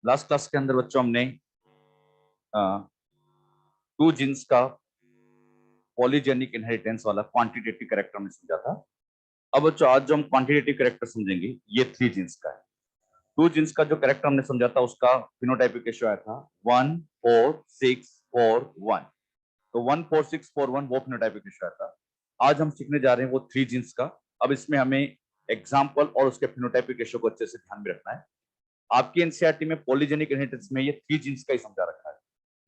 Last class के अंदर बच्चों हमने टू जीन्स का पॉलीजेनिक इनहेरिटेंस वाला क्वांटिटेटिव कैरेक्टर हमने समझा था। अब बच्चों आज जो हम क्वांटिटेटिव कैरेक्टर समझेंगे ये थ्री जीन्स का है। टू जीन्स का जो कैरेक्टर हमने समझा था उसका फिनोटाइपिक रेशियो आया था 1 4 6 4 1। तो 1 4 6 4 1 वो फिनोटाइपिक रेशियो आया था। आज हम सीखने जा रहे हैं वो थ्री जीन्स का। अब इसमें हमें एग्जाम्पल और उसके फिनोटाइपिक रेशियो को अच्छे से ध्यान में रखना है। आपकी एनसीईआरटी में पॉलीजेनिक इनहेरिटेंस में ये थ्री जीन्स का ही समझा रखा है,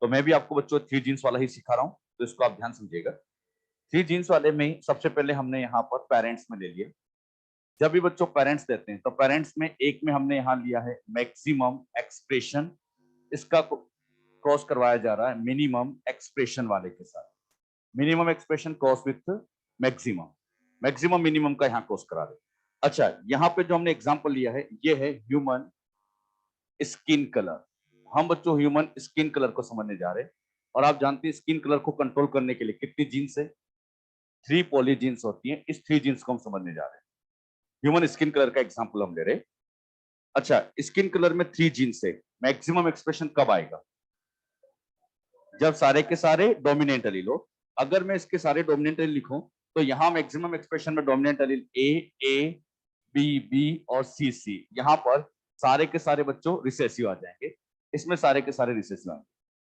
तो मैं भी आपको बच्चों थ्री जीन्स वाला ही सिखा रहा हूँ, तो इसको आप ध्यान समझिएगा। थ्री जीन्स वाले में सबसे पहले हमने यहाँ पर पेरेंट्स में ले लिया। जब भी बच्चों पेरेंट्स देते हैं तो पेरेंट्स में एक में हमने यहाँ लिया है मैक्सिमम एक्सप्रेशन, इसका क्रॉस करवाया जा रहा है मिनिमम एक्सप्रेशन वाले के साथ। Minimum expression cross with maximum, maximum minimum का यहाँ क्रॉस करा रहे। अच्छा, यहाँ पे जो हमने एग्जांपल लिया है ये है ह्यूमन स्किन कलर। हम बच्चों ह्यूमन स्किन कलर को समझने जा रहे हैं, और आप जानते हैं स्किन कलर को कंट्रोल करने के लिए कितनी जीन्स है, 3 पॉलीजीन्स होती हैं। इस 3 जीन्स को हम समझने जा रहे हैं। ह्यूमन स्किन कलर का एग्जांपल हम ले रहे हैं। अच्छा, स्किन कलर में 3 जीन्स है, मैक्सिमम एक्सप्रेशन कब आएगा? जब सारे के सारे डोमिनेंट एलील हो। अगर मैं इसके सारे डोमिनेंट एलील लिखूं तो यहां मैक्सिमम एक्सप्रेशन में डोमिनेंट एलील ए बी और सी, यहां पर सारे के सारे बच्चों रिसेसिव आ जाएंगे। इसमें सारे के सारे रिसेसिव आएंगे,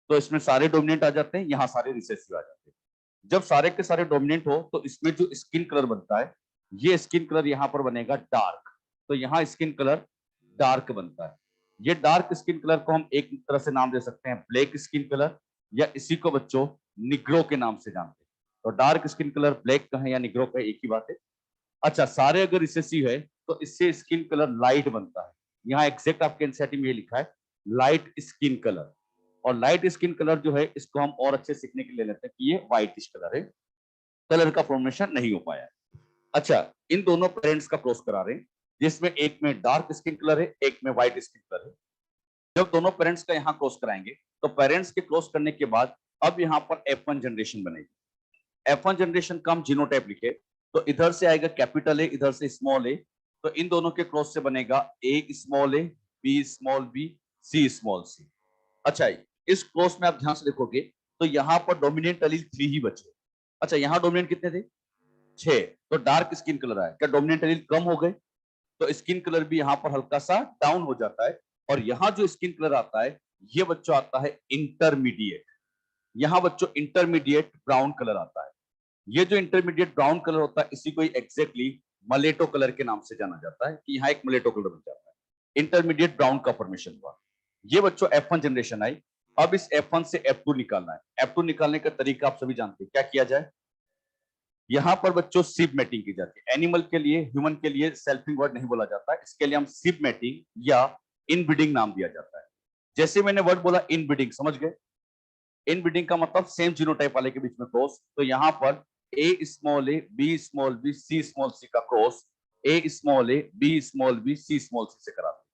तो इसमें सारे डोमिनेंट आ जाते हैं, यहाँ सारे रिसेसिव आ जाते हैं। जब सारे के सारे डोमिनेंट हो तो इसमें जो स्किन कलर बनता है, ये स्किन कलर यहाँ पर बनेगा डार्क, तो यहाँ स्किन कलर डार्क बनता है। ये डार्क स्किन कलर को हम एक तरह से नाम दे सकते हैं ब्लैक स्किन कलर, या इसी को बच्चों निग्रो के नाम से जानते हैं। तो डार्क स्किन कलर ब्लैक का है या निग्रो का है, एक ही बात है। अच्छा, सारे अगर रिसेसिव है तो इससे स्किन कलर लाइट बनता है। यहाँ एग्जैक्ट आपके एनसीईआरटी में ये लिखा है लाइट स्किन कलर। और लाइट स्किन कलर जो है इसको हम और अच्छे सीखने के लिए लेते हैं कि ये व्हाइटिश कलर है, कलर का फॉर्मेशन नहीं हो पाया है। अच्छा, इन दोनों पेरेंट्स का क्रॉस करा रहे हैं, जिसमें एक में डार्क स्किन कलर है, एक में व्हाइट स्किन कलर है। जब दोनों पेरेंट्स का यहाँ क्रॉस कराएंगे तो पेरेंट्स के क्रॉस करने के बाद अब यहाँ पर F1 जनरेशन बनेगी। F1 जनरेशन का हम जीनोटाइप लिखे तो इधर से आएगा कैपिटल ए, इधर से स्मॉल ए, तो इन दोनों के क्रॉस से बनेगा ए small A, B small B, C small सी। अच्छा, इस क्रॉस में आप ध्यान से देखोगे तो यहाँ पर डोमिनेंट एलील 3 ही बचे। अच्छा, यहाँ डोमिनेंट कितने थे? 6। तो डार्क स्किन कलर आया, क्या डोमिनेंट एलील कम हो गए? तो स्किन कलर भी यहाँ पर हल्का सा डाउन हो जाता है। और यहाँ जो स्किन कलर आता है ये बच्चों आता है इंटरमीडिएट। यहाँ बच्चों इंटरमीडिएट ब्राउन कलर आता है। ये जो इंटरमीडिएट ब्राउन कलर होता है इसी को एग्जैक्टली मलेटो कलर के नाम से जाना जाता है, कि यहाँ एक मलेटो कलर बन जाता है। इंटरमीडिएट ब्राउन का फॉर्मेशन हुआ। ये बच्चों F1 जनरेशन आई। अब इस F1 से F2 निकालना है। F2 निकालने का तरीका आप सभी जानते हैं, क्या किया जाए? यहाँ पर बच्चों सिप मैटिंग की जाती है। एनिमल के लिए, ह्यूमन के लिए सेल्फिंग वर्ड नहीं बोला जाता है, इसके लिए हम सिप मैटिंग या इनब्रीडिंग नाम दिया जाता है। जैसे मैंने वर्ड बोला इनब्रीडिंग, समझ गए? इनब्रीडिंग का मतलब सेम जीनोटाइप वाले के बीच में क्रॉस। तो यहाँ पर A small A, B small B, C small C का cross A small A, B small B, C small C से कराते हैं।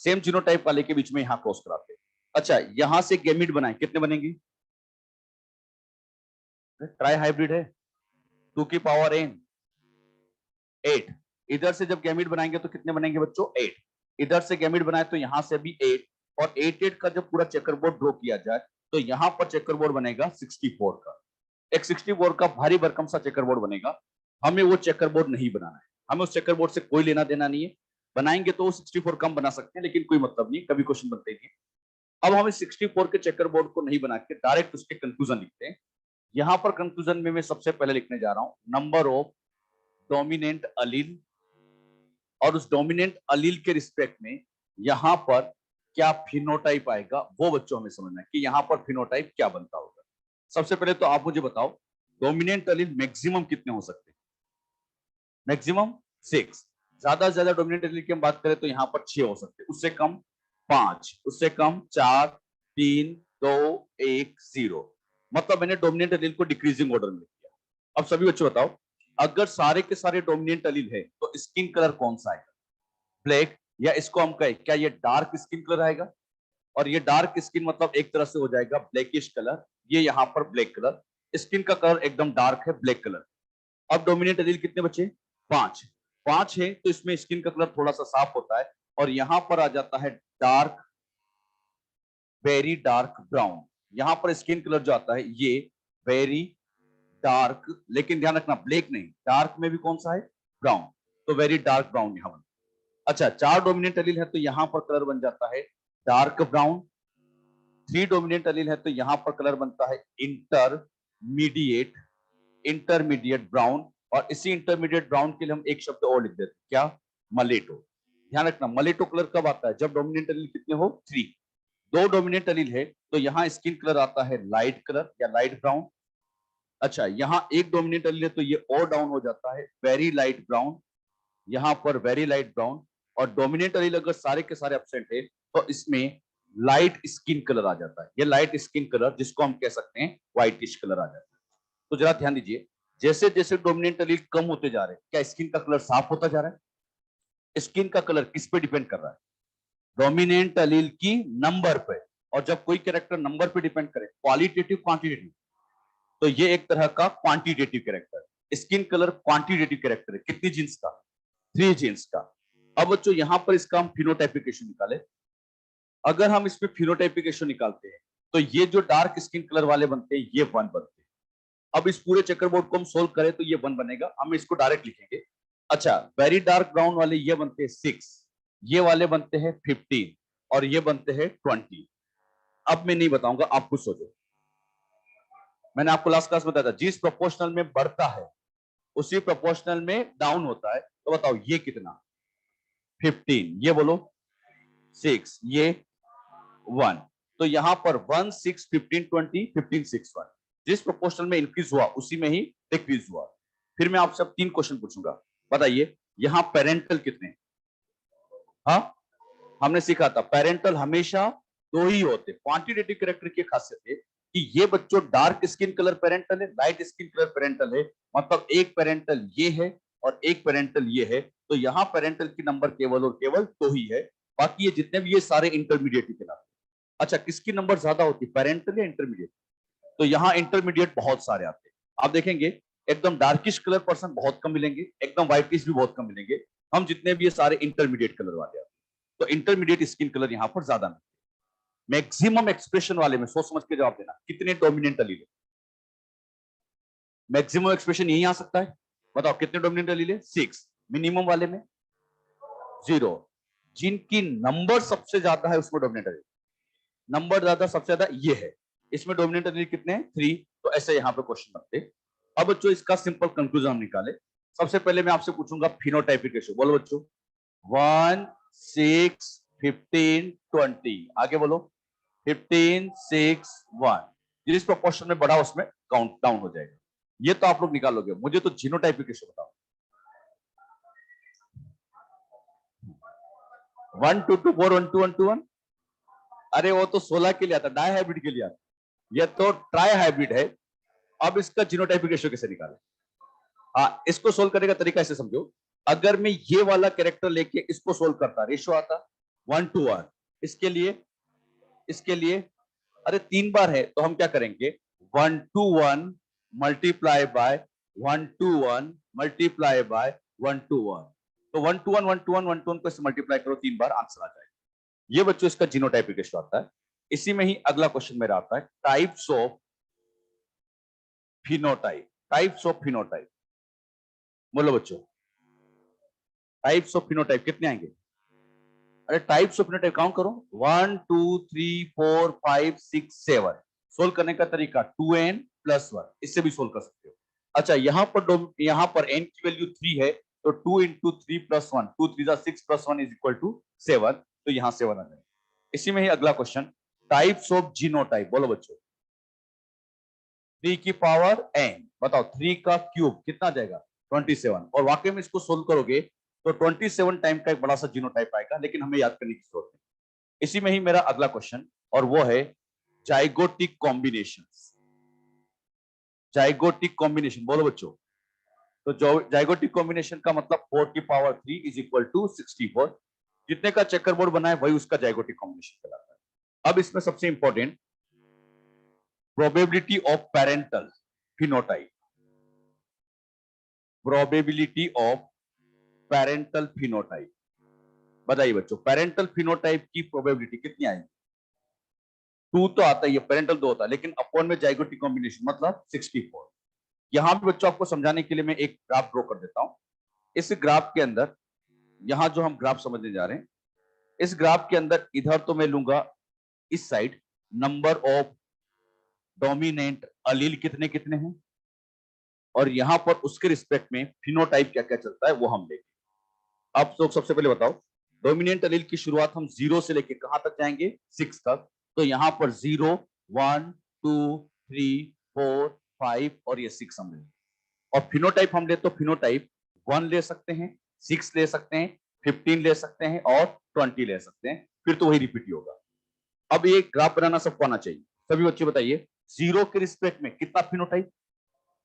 सेम जीनोटाइप वाले के बीच में यहाँ क्रॉस कराते हैं। अच्छा, यहां से गैमीट बनाए, कितने बनेंगे? ट्राई हाइब्रिड है, 2 की पावर n 8। इधर से जब गैमीट बनाएंगे तो कितने बनेंगे बच्चों? 8। इधर से गैमीट बनाए तो यहां से भी 8, और 8 का जब पूरा चेकरबोर्ड ड्रॉ किया जाए तो यहां पर चेकरबोर्ड बनेगा 64 का। एक 64 का भारी भरकम सा चेकरबोर्ड बनेगा। हमें वो चेकरबोर्ड नहीं बनाना है, हमें उस चेकरबोर्ड से कोई लेना देना नहीं है। बनाएंगे तो 64 कम बना सकते हैं, लेकिन कोई मतलब नहीं, कभी क्वेश्चन बनते नहीं। अब हम 64 के चेकरबोर्ड को नहीं बना के डायरेक्ट उसके कंक्लूजन लिखते हैं। यहां पर कंक्लूजन में मैं सबसे पहले लिखने जा रहा हूं नंबर ऑफ डोमिनेंट अलील, और उस डोमिनेंट अलील के रिस्पेक्ट में यहां पर क्या फिनोटाइप आएगा वो बच्चों हमें समझना है कि यहां पर फिनोटाइप क्या बनता होगा। सबसे पहले तो आप मुझे बताओ डोमिनेंट अलील मैक्सिमम कितने हो सकते हैं? मैक्सिमम 6। ज्यादा से ज्यादा डोमिनेंट एलील की हम बात करें तो यहाँ पर 6 हो सकते हैं, उससे कम 5, उससे कम 4 3 2 1 0। मतलब मैंने डोमिनेंट एलील को डिक्रीजिंग ऑर्डर में किया। अब सभी बच्चों बताओ, अगर सारे के सारे डोमिनेंट एलील है तो स्किन कलर कौन सा आएगा? ब्लैक, या इसको हम कहें क्या ये डार्क स्किन कलर आएगा? और ये डार्क स्किन मतलब एक तरह से हो जाएगा ब्लैकिश कलर। ये यहाँ पर ब्लैक कलर, स्किन का कलर एकदम डार्क है, ब्लैक कलर। अब डोमिनेंट एलील कितने बचे? 5। 5 है तो इसमें स्किन का कलर थोड़ा सा साफ होता है, और यहां पर आ जाता है डार्क वेरी डार्क ब्राउन। यहां पर स्किन कलर जो आता है ये वेरी डार्क, लेकिन ध्यान रखना ब्लैक नहीं, डार्क में भी कौन सा है, ब्राउन, तो वेरी डार्क ब्राउन यहां बन। अच्छा, 4 डोमिनेंट एलील है तो यहां पर कलर बन जाता है डार्क ब्राउन। 3 डोमिनेंट एलील है तो यहां पर कलर बनता है इंटरमीडिएट, इंटरमीडिएट ब्राउन। और इसी इंटरमीडिएट ब्राउन के लिए हम एक शब्द और लिख देते हैं, क्या, मलेटो। ध्यान रखना मलेटो कलर कब आता है, जब डोमिनेंट एलील कितने हो, 3। 2 डोमिनेंट एलील है तो यहाँ स्किन कलर आता है लाइट कलर या लाइट ब्राउन। अच्छा, यहाँ एक डोमिनेंट एलील है तो ये और डाउन हो जाता है वेरी लाइट ब्राउन, यहाँ पर वेरी लाइट ब्राउन। और डोमिनेंट एलील अगर सारे के सारे एब्सेंट है तो इसमें लाइट स्किन कलर आ जाता है। ये लाइट स्किन कलर जिसको हम कह सकते हैं व्हाइटिश कलर आ जाता है। तो जरा ध्यान दीजिए, जैसे जैसे डोमिनेंट एलील कम होते जा रहे हैं, क्या स्किन का कलर साफ होता जा रहा है? स्किन का कलर किस पे डिपेंड कर रहा है, डोमिनेंट एलील की नंबर पे। और जब कोई कैरेक्टर नंबर पे डिपेंड करे, क्वालिटेटिव क्वांटिटेटिव, तो ये एक तरह का quantitative character. Skin colour quantitative character है, कितनी जीन्स का, 3 जीन्स का। अब बच्चों यहां पर इसका हम फिनोटाइपिकेशन निकाले। अगर हम इसमें फिनोटाइपिकेशन निकालते हैं तो ये जो डार्क स्किन कलर वाले बनते हैं ये 1 बनते हैं। अब इस पूरे चेकर बोर्ड को हम सोल्व करें तो ये 1 बनेगा, हम इसको डायरेक्ट लिखेंगे। अच्छा, वेरी डार्क ब्राउन वाले ये बनते हैं 6, ये वाले बनते हैं 15 और ये बनते हैं 20। अब मैं नहीं बताऊंगा, आप खुद सोचो। मैंने आपको लास्ट क्लास में बताया था जिस प्रोपोर्शनल में बढ़ता है उसी प्रोपोर्शनल में डाउन होता है। तो बताओ ये कितना, 15, ये बोलो 6, ये 1। तो यहां पर 1 6 15 20 15 6 1, जिस प्रोपोर्शनल में इंक्रीज हुआ उसी में ही डिक्रीज हुआ। फिर मैं आपसे अब 3 क्वेश्चन पूछूंगा, बताइए यहां पेरेंटल कितने, हाँ हमने सीखा था पेरेंटल हमेशा 2 ही होते। क्वांटिटेटिव कैरेक्टर की खासियत है कि ये बच्चों डार्क स्किन कलर पेरेंटल है, लाइट स्किन कलर पेरेंटल है, मतलब एक पेरेंटल ये है और एक पेरेंटल ये है। तो यहाँ पेरेंटल की नंबर केवल और केवल 2 ही है, बाकी ये जितने भी ये सारे इंटरमीडिएट के नाम। अच्छा, किसकी नंबर ज्यादा होती है, पेरेंटल या इंटरमीडिएट? तो यहाँ इंटरमीडिएट बहुत सारे आते हैं। आप देखेंगे एकदम डार्किश कलर पर्सन बहुत कम मिलेंगे, एकदम व्हाइटिश भी बहुत कम मिलेंगे। हम जितने भी ये सारे इंटरमीडिएट कलर वाले आते हैं, तो इंटरमीडिएट स्किन कलर यहाँ पर ज्यादा मिलते हैं। मैक्सिमम एक्सप्रेशन वाले में सोच समझ के जवाब देना, कितने डोमिनेंट एलील है? मैक्सिमम एक्सप्रेशन यही आ सकता है, बताओ कितने डोमिनेंट एलील है, 6। मिनिमम वाले में 0। जिनकी नंबर सबसे ज्यादा है उसमें डोमिनेंट एलील, नंबर ज्यादा सबसे ज्यादा ये है, इसमें डोमिनेंट एलील कितने हैं, 3। तो ऐसे यहाँ पे क्वेश्चन बनते। अब बच्चों इसका सिंपल कंक्लूजन हम निकाले। सबसे पहले मैं आपसे पूछूंगा फिनोटाइपिक, बोलो बच्चों 1 6 15 20, आगे बोलो 15 6 1। जिस प्रोपोर्शन में बढ़ा उसमें काउंट डाउन हो जाएगा। ये तो आप लोग निकालोगे, मुझे तो जीनोटाइपिक बताओ। 1 2 2 4 1 2 1 2 1, अरे वो तो 16 के लिए आता, डाई हाइब्रिड के लिए आता, ये तो ट्राई हाइब्रिड है। अब इसका जीनोटाइपिक रेशियो कैसे निकाले? हाँ, इसको सोल्व करने का तरीका ऐसे समझो, अगर मैं ये वाला कैरेक्टर लेके इसको सोल्व करता, रेशियो आता 1 to 1। इसके लिए अरे 3 बार है तो हम क्या करेंगे, 1 to 1 multiply by 1 to 1 multiply by 1 to 1। तो 1 to 1 1 to 1 1 to 1 को मल्टीप्लाई करो 3 बार, आंसर आ जाएगा। ये बच्चों इसका जीनोटाइपिक रेशियो आता है। इसी में ही अगला क्वेश्चन मेरा आता है, types of phenotype. Types of phenotype बोलो बच्चों, टाइप्स ऑफ फिनोटाइप कितने आएंगे? अरे टाइप्स ऑफ फिनोटाइप काउंट करो, 1 2 3 4 5 6 7। सोल्व करने का तरीका 2n + 1, इससे भी सोल्व कर सकते हो। अच्छा, यहाँ पर n की वैल्यू 3 है तो 2 × 3 + 1, 2 3 6 + 1 = 7। तो यहाँ 7 आ जाएगा। इसी में ही अगला क्वेश्चन, टाइप्स ऑफ जीनोटाइप बोलो बच्चों, 3 की पावर n, बताओ 3 का क्यूब कितना जाएगा, 27। और वाकई में इसको सोल्व करोगे तो 27 टाइम का एक बड़ा सा जीनोटाइप आएगा, लेकिन हमें याद करने की जरूरत है। इसी में ही मेरा अगला क्वेश्चन, और वो है जाइगोटिक कॉम्बिनेशन। जाइगोटिक कॉम्बिनेशन बोलो बच्चों, तो जाइगोटिक कॉम्बिनेशन का मतलब 4 की पावर 3 = 64। जितने का चेकरबोर्ड बना है वही उसका जाइगोटिक कॉम्बिनेशन कहलाता है। अब इसमें सबसे important, probability of parental phenotype. Probability of parental phenotype, बताइए बच्चों पेरेंटल फिनोटाइप की प्रोबेबिलिटी कितनी आएगी? 2 तो आता ही है, पेरेंटल 2 होता है, लेकिन अपॉन में जाइगोटिक कॉम्बिनेशन मतलब 64। यहां पे बच्चों आपको समझाने के लिए मैं एक ग्राफ ड्रॉ कर देता हूं। इस ग्राफ के अंदर, यहां जो हम ग्राफ समझने जा रहे हैं, इस ग्राफ के अंदर इधर तो मैं लूंगा इस साइड नंबर ऑफ डोमिनेंट अलील कितने कितने हैं, और यहां पर उसके रिस्पेक्ट में फिनोटाइप क्या क्या चलता है वो हम लेंगे। आप लोग सबसे पहले बताओ, डोमिनेंट अलील की शुरुआत हम 0 से लेके कहां तक जाएंगे, 6 तक। तो यहां पर 0, 1, 2, 3, 4, 5 और ये 6 हम लेंगे। और फिनोटाइप हम ले तो फिनोटाइप 1 ले सकते हैं, 6 ले सकते हैं, 15 ले सकते हैं और 20 ले सकते हैं, फिर तो वही रिपीट होगा। अब ये ग्राफ बनाना सबको आना चाहिए। सभी बच्चे बताइए, 0 के रिस्पेक्ट में कितना फिनोटाइप,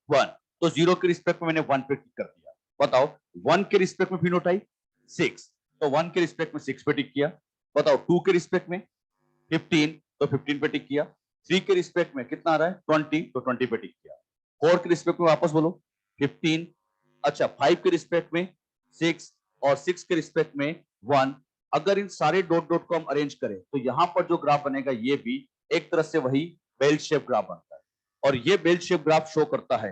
1। तो 0 के रिस्पेक्ट में मैंने 1 पे टिक कर दिया। बताओ 1 के रिस्पेक्ट में फिनोटाइप 6, तो 1 के रिस्पेक्ट में 6 पे टिक किया। बताओ 2 के रिस्पेक्ट में 15, तो 15 पे टिक किया। 3 के रिस्पेक्ट में कितना आ रहा है, 20, तो 20 पे टिक किया। 4 के रिस्पेक्ट में वापस बोलो 15। अच्छा 5 के रिस्पेक्ट में 6 और 6 के रिस्पेक्ट में 1। अगर इन सारे डॉट डॉट को हम अरेंज करें तो यहां पर जो ग्राफ बनेगा ये भी एक तरह से वही बेल शेप ग्राफ बनता है। और ये बेल शेप ग्राफ शो करता है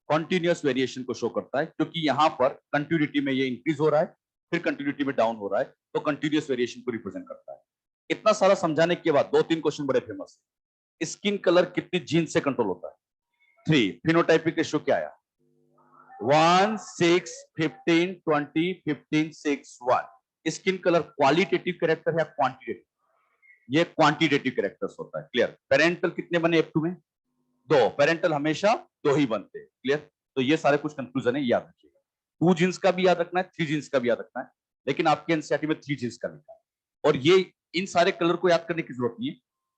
कॉन्टिन्यूअस वेरिएशन को शो करता है, क्योंकि यहां पर कंटिन्यूटी में ये इंक्रीज हो रहा है, फिर कंटिन्यूटी में डाउन हो रहा है, तो कंटिन्यूअस वेरिएशन को रिप्रेजेंट करता है। इतना सारा समझाने के बाद 2-3 क्वेश्चन बड़े फेमस है। स्किन कलर कितनी जीन्स से कंट्रोल होता है, 3। फिनोटाइपिक रेशियो क्या आया, 1, 6, 15, 20, 15, 6, 1। स्किन कलर क्वालिटेटिव कैरेक्टर है या क्वांटिटेटिव, ये क्वांटिटेटिव कैरेक्टर्स होता है। क्लियर। पेरेंटल कितने बने F2 में, 2। पेरेंटल हमेशा 2 ही बनते हैं। क्लियर। तो ये सारे कुछ कंक्लूजन है, याद रखिएगा। 2 जीन्स का भी याद रखना है, 3 जीन्स का भी याद रखना है, लेकिन आपके एनसीईआरटी में 3 जीन्स का लिखा है। और ये इन सारे कलर को याद करने की जरूरत नहीं है,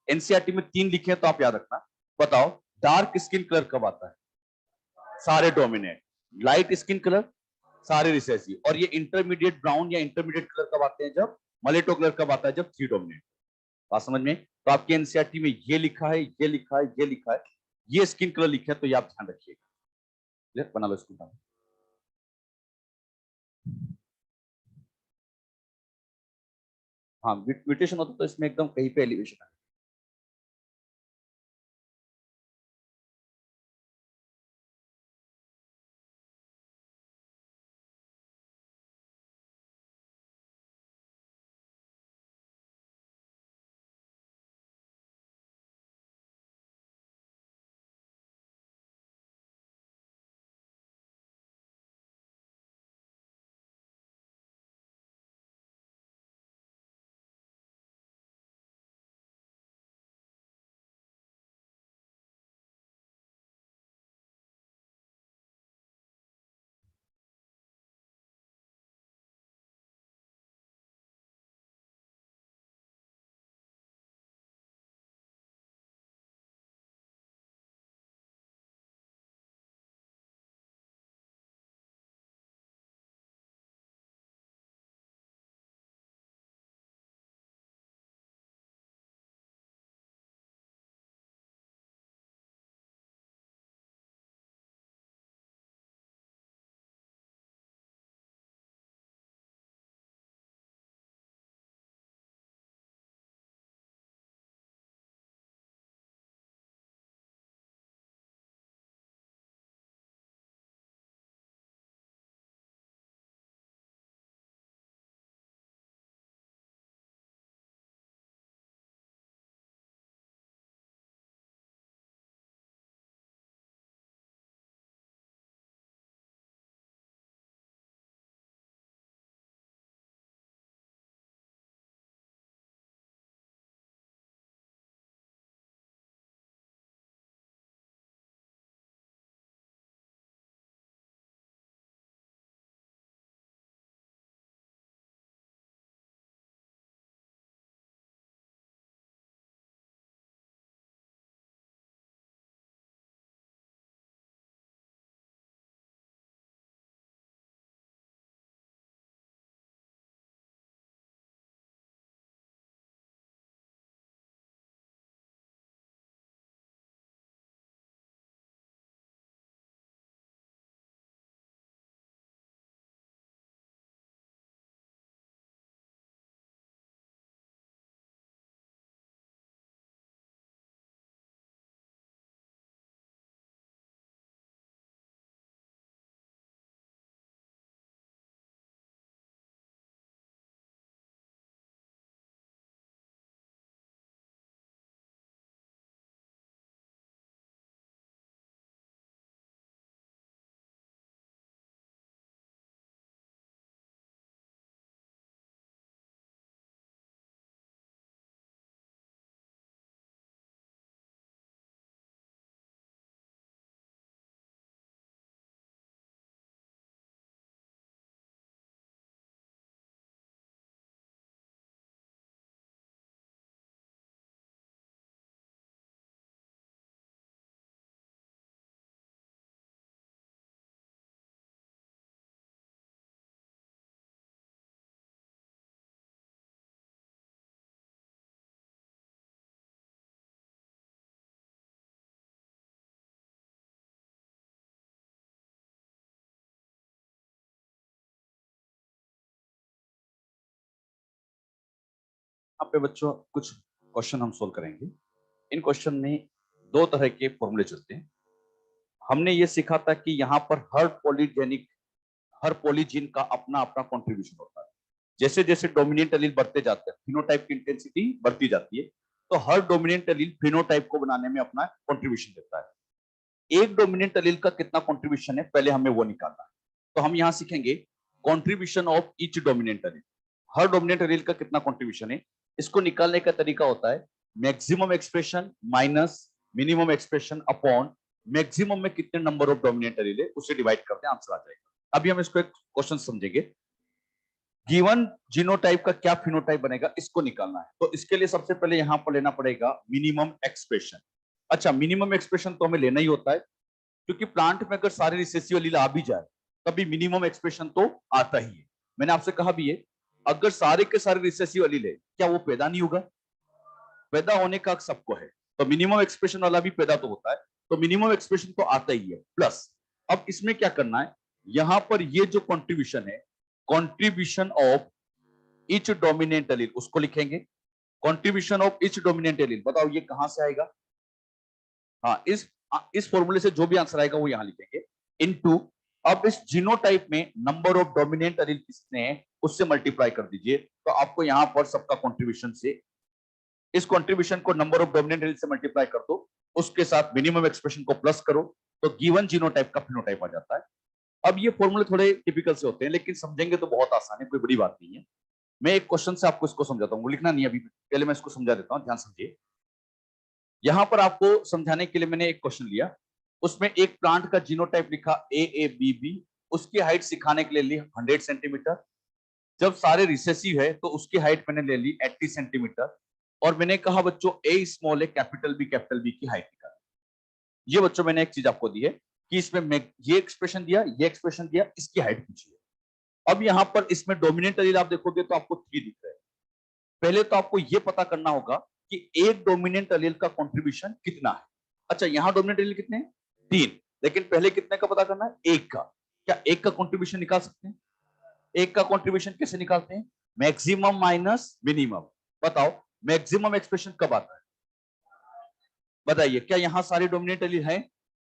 एनसीईआरटी में 3 लिखे हैं तो आप याद रखना। बताओ डार्क स्किन कलर कब आता है, सारे डोमिनेट। लाइट स्किन कलर सारे रिसेसिव। और ये इंटरमीडिएट ब्राउन या इंटरमीडिएट कलर कब आते हैं, जब मलेटो कलर कब आता है, जब 3 डोमिनेट। बात समझ में। तो आपके एनसीईआरटी में ये लिखा है, ये लिखा है, ये लिखा है, ये स्किन कलर लिखा है, तो ये आप ध्यान रखिएगा। क्लियर, बना लो इसको। हाँ म्यूटेशन होता तो इसमें एकदम कहीं पे एलिवेशन है। यहाँ पे बच्चों कुछ क्वेश्चन हम सोल्व करेंगे। इन क्वेश्चन में दो तरह के फॉर्मूले चलते हैं। हमने ये सीखा था कि यहाँ पर हर पॉलीजीन का अपना अपना कंट्रीब्यूशन होता है। जैसे जैसे डोमिनेंट एलील बढ़ते जाते हैं, फिनोटाइप की इंटेंसिटी बढ़ती जाती है, तो हर डोमिनेंट एलील फिनोटाइप को बनाने में अपना कंट्रीब्यूशन देता है। एक डोमिनेंट एलील का कितना कंट्रीब्यूशन है, पहले हमें वो निकालना है। तो हम यहाँ सीखेंगे contribution of each dominant allele. Her dominant allele का कितना कंट्रीब्यूशन है, इसको निकालने का तरीका होता है maximum expression minus minimum expression upon maximum में कितने नंबर ऑफ डोमिनेंट एलील है उसे डिवाइड करते हैं, आंसर आ जाएगा। अभी हम इसको एक क्वेश्चन समझेंगे। गिवन जीनोटाइप का क्या फिनोटाइप बनेगा, इसको निकालना है। तो इसके लिए सबसे पहले यहां पर लेना पड़ेगा मिनिमम एक्सप्रेशन। अच्छा, मिनिमम एक्सप्रेशन तो हमें लेना ही होता है, क्योंकि प्लांट में अगर सारे रिसेसिव एलील आ भी जाए तभी मिनिमम एक्सप्रेशन तो आता ही है। मैंने आपसे कहा भी है, अगर सारे के सारे रिसेसिव एलील है, क्या वो पैदा नहीं होगा? पैदा होने का हक सबको है, तो मिनिमम एक्सप्रेशन वाला भी पैदा तो होता है, तो मिनिमम एक्सप्रेशन तो आता ही है। प्लस अब इसमें क्या करना है, यहां पर ये जो कंट्रीब्यूशन है, contribution of each dominant allele, उसको लिखेंगे contribution of each dominant allele. बताओ ये कहां से आएगा? हाँ, इस फॉर्मूले से जो भी आंसर आएगा वो यहां लिखेंगे इनटू, अब इस जीनोटाइप में नंबर ऑफ डोमिनेंट एलील किसने है उससे मल्टीप्लाई कर दीजिए, तो आपको यहां पर सबका कंट्रीब्यूशन से, इस कंट्रीब्यूशन को नंबर ऑफ डोमिनेंट एलील से मल्टीप्लाई कर दो, उसके साथ मिनिमम एक्सप्रेशन को प्लस करो, तो गिवन जीनोटाइप का फिनोटाइप आ जाता है। अब ये फॉर्मूले थोड़े टिपिकल से होते हैं, लेकिन समझेंगे तो बहुत आसान है, कोई बड़ी बात नहीं है। मैं एक क्वेश्चन से आपको इसको समझाता हूँ, लिखना नहीं अभी, पहले मैं इसको समझा देता हूँ, ध्यान समझिए। यहां पर आपको समझाने के लिए मैंने एक क्वेश्चन लिया, उसमें एक प्लांट का जीनोटाइप लिखा AABB, उसकी हाइट सिखाने के लिए ली 100 सेंटीमीटर। जब सारे रिसेसिव है तो उसकी हाइट मैंने ले ली 80 सेंटीमीटर, और मैंने कहा बच्चों A स्मॉल है कैपिटल B की हाइट निकाल। ये बच्चों मैंने एक चीज आपको दी है कि इसमें ये एक्सप्रेशन दिया, ये एक्सप्रेशन दिया, इसकी हाइट पूछिए। अब यहां पर इसमें डोमिनेंट एलील आप देखोगे तो आपको 3 दिख रहे हैं। पहले तो आपको यह पता करना होगा कि एक डोमिनेंट एलील का कंट्रीब्यूशन कितना है। अच्छा, यहां डोमिनेंट एलील कितने हैं? 3, लेकिन पहले कितने का पता करना है? 1 का। क्या 1 का कंट्रीब्यूशन निकाल सकते हैं? 1 का कंट्रीब्यूशन कैसे निकालते हैं? Maximum minus minimum. बताओ मैक्सिमम एक्सप्रेशन कब आता है? बताइए, क्या यहां सारे डोमिनेंट एलील हैं?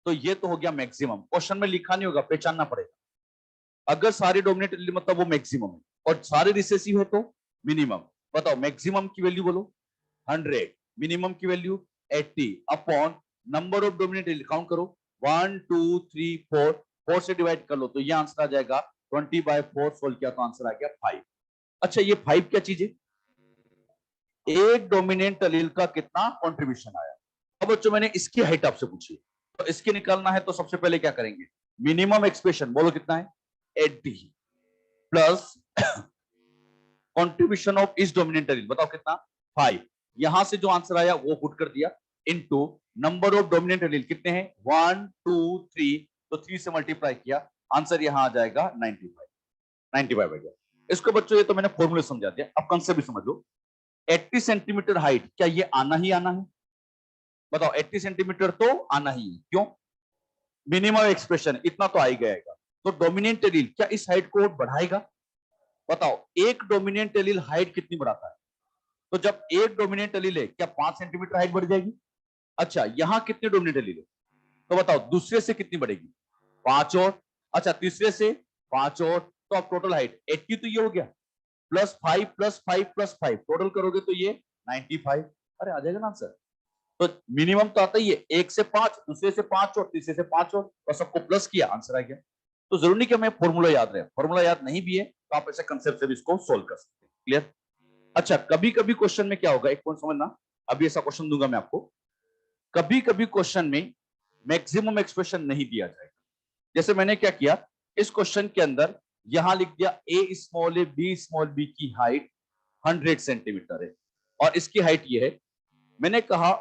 तो ये तो हो गया मैक्सिमम, क्वेश्चन में लिखा नहीं होगा, पहचानना पड़ेगा। अगर सारे डोमिनेंट एलील मतलब वो मैक्सिमम है, और सारे रिसेसिव है तो मिनिमम। बताओ मैक्सिमम की वैल्यू बोलो 100, मिनिमम की value 80 upon number of dominant allele, count करो 1 2 3 4, 4 से डिवाइड कर लो तो ये आंसर आ जाएगा 20/4, सोल्व किया तो आंसर आ गया 5। अच्छा, ये 5 क्या चीज है? एक डोमिनेंट एलील का कितना कंट्रीब्यूशन आया। अब बच्चों मैंने इसकी हाइट आपसे पूछी, तो इसकी निकालना है, तो सबसे पहले क्या करेंगे, मिनिमम एक्सप्रेशन बोलो कितना है? 80 प्लस कंट्रीब्यूशन ऑफ इस डोमिनेंट एलील, बताओ कितना? 5। यहां से जो आंसर आया वो पुट कर दिया into number of dominant allele कितने हैं? 1 2 3, तो 3 से मल्टीप्लाई किया, आंसर यहां आ जाएगा 95 आ गया। इसको बच्चों ये तो मैंने फॉर्मूले समझा दिया, अब कंसेप्ट भी समझ लो। 80 सेंटीमीटर हाइट, क्या ये आना ही आना है? बताओ 80 सेंटीमीटर तो आना ही है, क्यों? मिनिमम एक्सप्रेशन इतना तो आ ही गएगा, तो डोमिनेंट एलील क्या इस हाइट को बढ़ाएगा? बताओ एक डोमिनेंट एलील हाइट कितनी बढ़ाता है? तो जब एक डोमिनेंट एलील है, क्या 5 सेंटीमीटर हाइट बढ़ जाएगी? अच्छा, यहां कितने डोमिनेंट एलील है? तो बताओ दूसरे से कितनी बढ़ेगी? 5 और, अच्छा तीसरे से 5 और, तो अब टोटल हाइट 80 तो ये हो गया, +5 +5 +5 टोटल करोगे तो ये 95। अरे आ जाएगा ना आंसर। तो मिनिमम तो आता ही है, 1 से 5, दूसरे से 5 और तीसरे से 5 और सबको प्लस किया, आंसर आ गया। तो जरूरी नहीं कि हमें फॉर्मूला याद रहे, फॉर्मूला याद नहीं भी है तो आप ऐसे कंसेप्ट से भी इसको सोल्व कर सकते हैं। क्लियर? अच्छा, कभी कभी क्वेश्चन में क्या होगा, एक पॉइंट समझना, अभी ऐसा क्वेश्चन दूंगा मैं आपको, कभी कभी क्वेश्चन में मैक्सिमम एक्सप्रेशन नहीं दिया जाएगा। जैसे मैंने क्या किया, इस क्वेश्चन के अंदर यहां लिख दिया A small A B small b की हाइट 100 सेंटीमीटर है, और इसकी हाइट ये है। मैंने कहा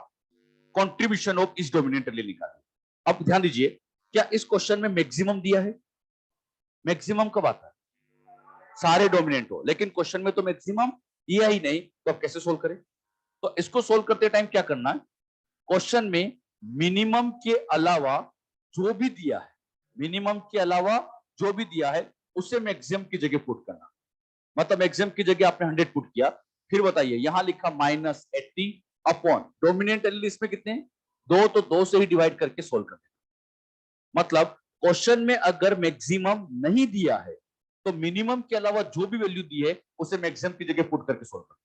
कंट्रीब्यूशन ऑफ इस डोमिनेंट एलील निकालिए। अब ध्यान दीजिए, क्या इस क्वेश्चन में मैक्सिमम दिया है? मैक्सिमम कब आता है? सारे डोमिनेंट हो, लेकिन क्वेश्चन में तो मैक्सिमम दिया ही नहीं, तो अब कैसे सोल्व करें? तो इसको सोल्व करते टाइम क्या करना है, क्वेश्चन में मिनिमम के अलावा जो भी दिया है, मिनिमम के अलावा जो भी दिया है उसे मैक्सिमम की जगह पुट करना। मतलब मैक्सिमम की जगह आपने 100 पुट किया, फिर बताइए, यहां लिखा -80 अपॉन डोमिनेंट एलील, इसमें कितने हैं? 2, तो 2 से ही डिवाइड करके सोल्व कर देना। मतलब क्वेश्चन में अगर मैक्सिमम नहीं दिया है तो मिनिमम के अलावा जो भी वैल्यू दी है उसे मैक्सिमम की जगह पुट करके सोल्व कर।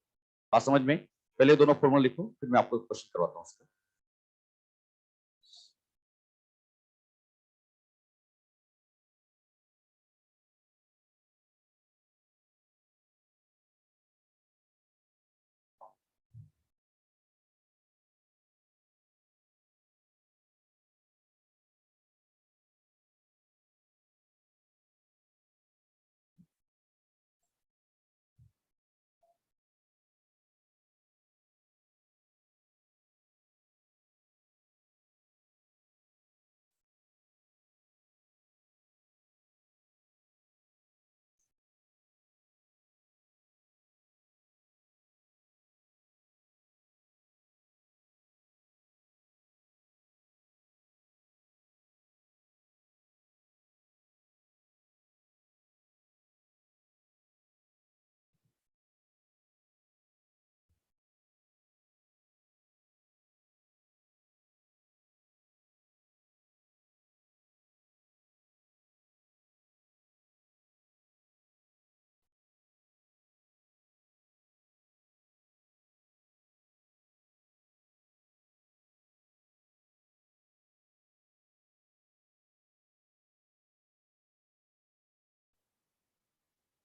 बात समझ में? पहले दोनों फॉर्मूला लिखो, फिर मैं आपको क्वेश्चन करवाता हूं उसका।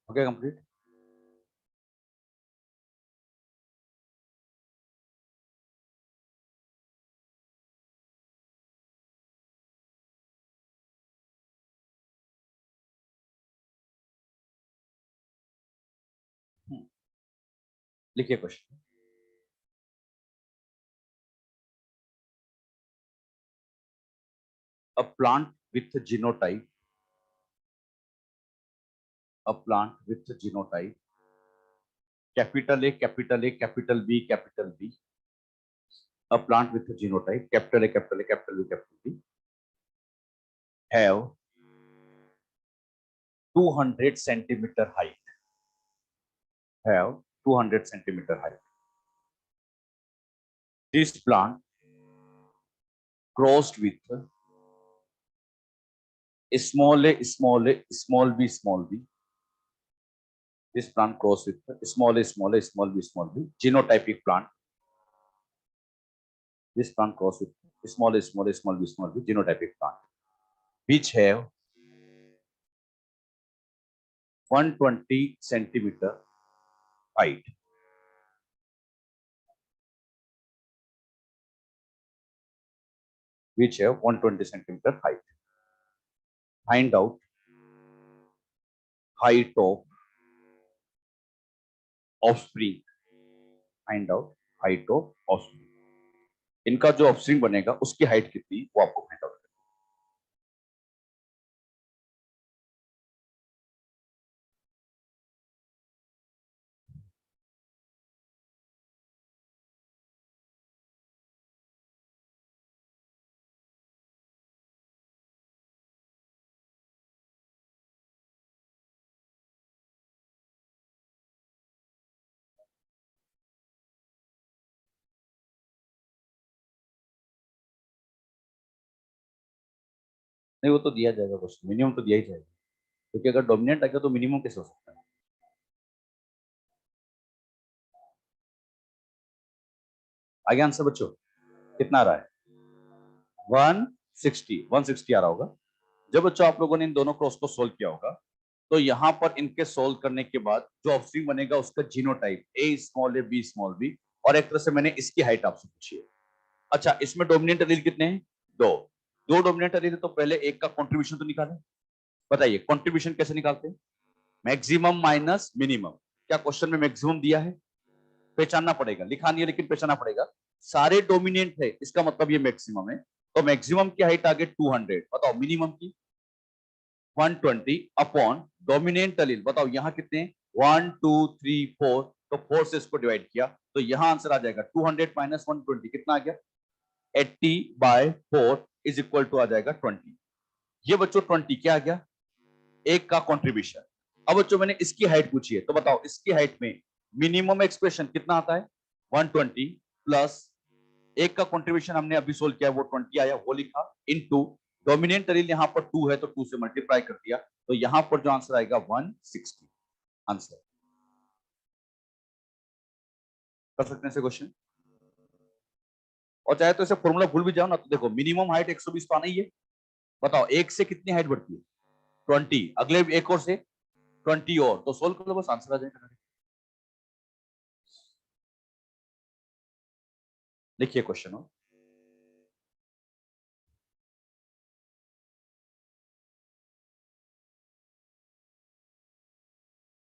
Okay, complete. लिखिए question. A plant with genotype, a plant with genotype, capital A, capital A, capital B, capital B. A plant with genotype, capital A, capital A, capital B, capital B, have 200 centimeter height. Have 200 centimeter height. This plant crossed with small a, small a, small b, small b. This plant crossed with small a, small a, small b, small b. Genotypic plant. This plant crossed with small a, small a, small b, small b. Genotypic plant, which have 120 centimeter height. Which have 120 centimeter height. Find out height of offspring. Find out height of offspring. इनका जो offspring बनेगा उसकी height कितनी वो आपको find out करना नहीं, वो तो दिया जाएगा क्वेश्चन, मिनिमम तो दिया ही जाएगा, क्योंकि अगर डोमिनेंट आएगा तो मिनिमम कैसे हो सकता है? आगे आंसर बच्चों कितना आ रहा है? 160 आ रहा होगा। जब बच्चों आप लोगों ने इन दोनों क्रॉस को सोल्व किया होगा तो यहाँ पर इनके सोल्व करने के बाद जो ऑफस्प्रिंग बनेगा उसका genotype A small A B small B, और एक तरह से मैंने इसकी हाइट आपसे पूछी है। अच्छा, इसमें डोमिनेंट एलील कितने हैं? दो। दो डोमिनेंट एलील है तो पहले एक का कंट्रीब्यूशन तो निकालें। बताइए कंट्रीब्यूशन कैसे निकालते हैं? Maximum minus minimum. क्या क्वेश्चन में मैक्सिमम दिया है? पहचानना पड़ेगा, लिखा नहीं है लेकिन पहचानना पड़ेगा। सारे डोमिनेंट है इसका मतलब ये मैक्सिमम है, तो मैक्सिमम की हाइट आ गई 200। बताओ मिनिमम की 120 अपॉन डोमिनेंट एलील। बताओ यहाँ कितने? 1 2 3 4, तो 4 से इसको डिवाइड किया तो यहाँ आंसर आ जाएगा 200 माइनस 120 कितना आ गया? 80/4 इज इक्वल टू आ जाएगा 20। ये बच्चों 20 क्या आ गया? एक का कंट्रीब्यूशन। अब बच्चों मैंने इसकी हाइट पूछी है तो बताओ इसकी हाइट में मिनिमम एक्सप्रेशन कितना आता है 120 प्लस एक का कंट्रीब्यूशन हमने अभी सोल्व किया वो 20 आया वो लिखा इनटू डोमिनेंट एलील यहाँ पर 2 है तो 2 से मल्टीप्लाई कर दिया तो यहाँ पर जो आंसर आएगा 160 आंसर। कर सकते हैं क्वेश्चन और चाहे तो इसे फॉर्मूला भूल भी जाओ ना तो देखो मिनिमम हाइट 120 तो आना ही है। बताओ एक से कितनी हाइट बढ़ती है 20 अगले एक और से 20 और तो सोल्व कर लो बस आंसर आ जाएगा। देखिए क्वेश्चन हो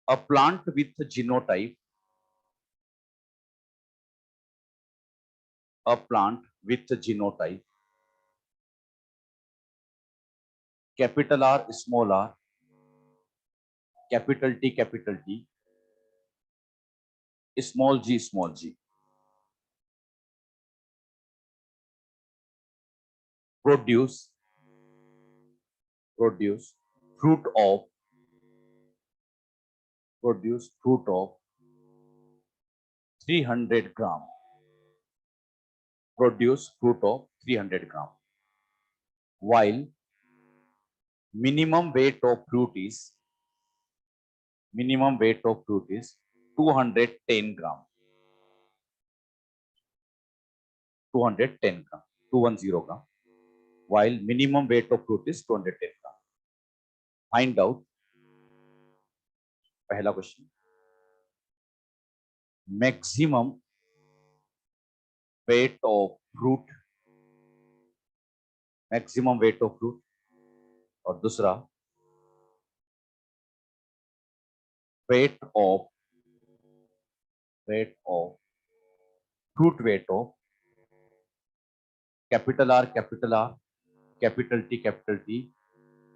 a plant with genotype a plant with genotype capital R small r capital T small g produce fruit of produce fruit of 300 gram produce fruit of 300 gram while minimum weight of fruit is 210 gram 210 gram 210 gram while minimum weight of fruit is 210 gram find out पहला question maximum weight of fruit और दूसरा weight of fruit weight of capital R capital T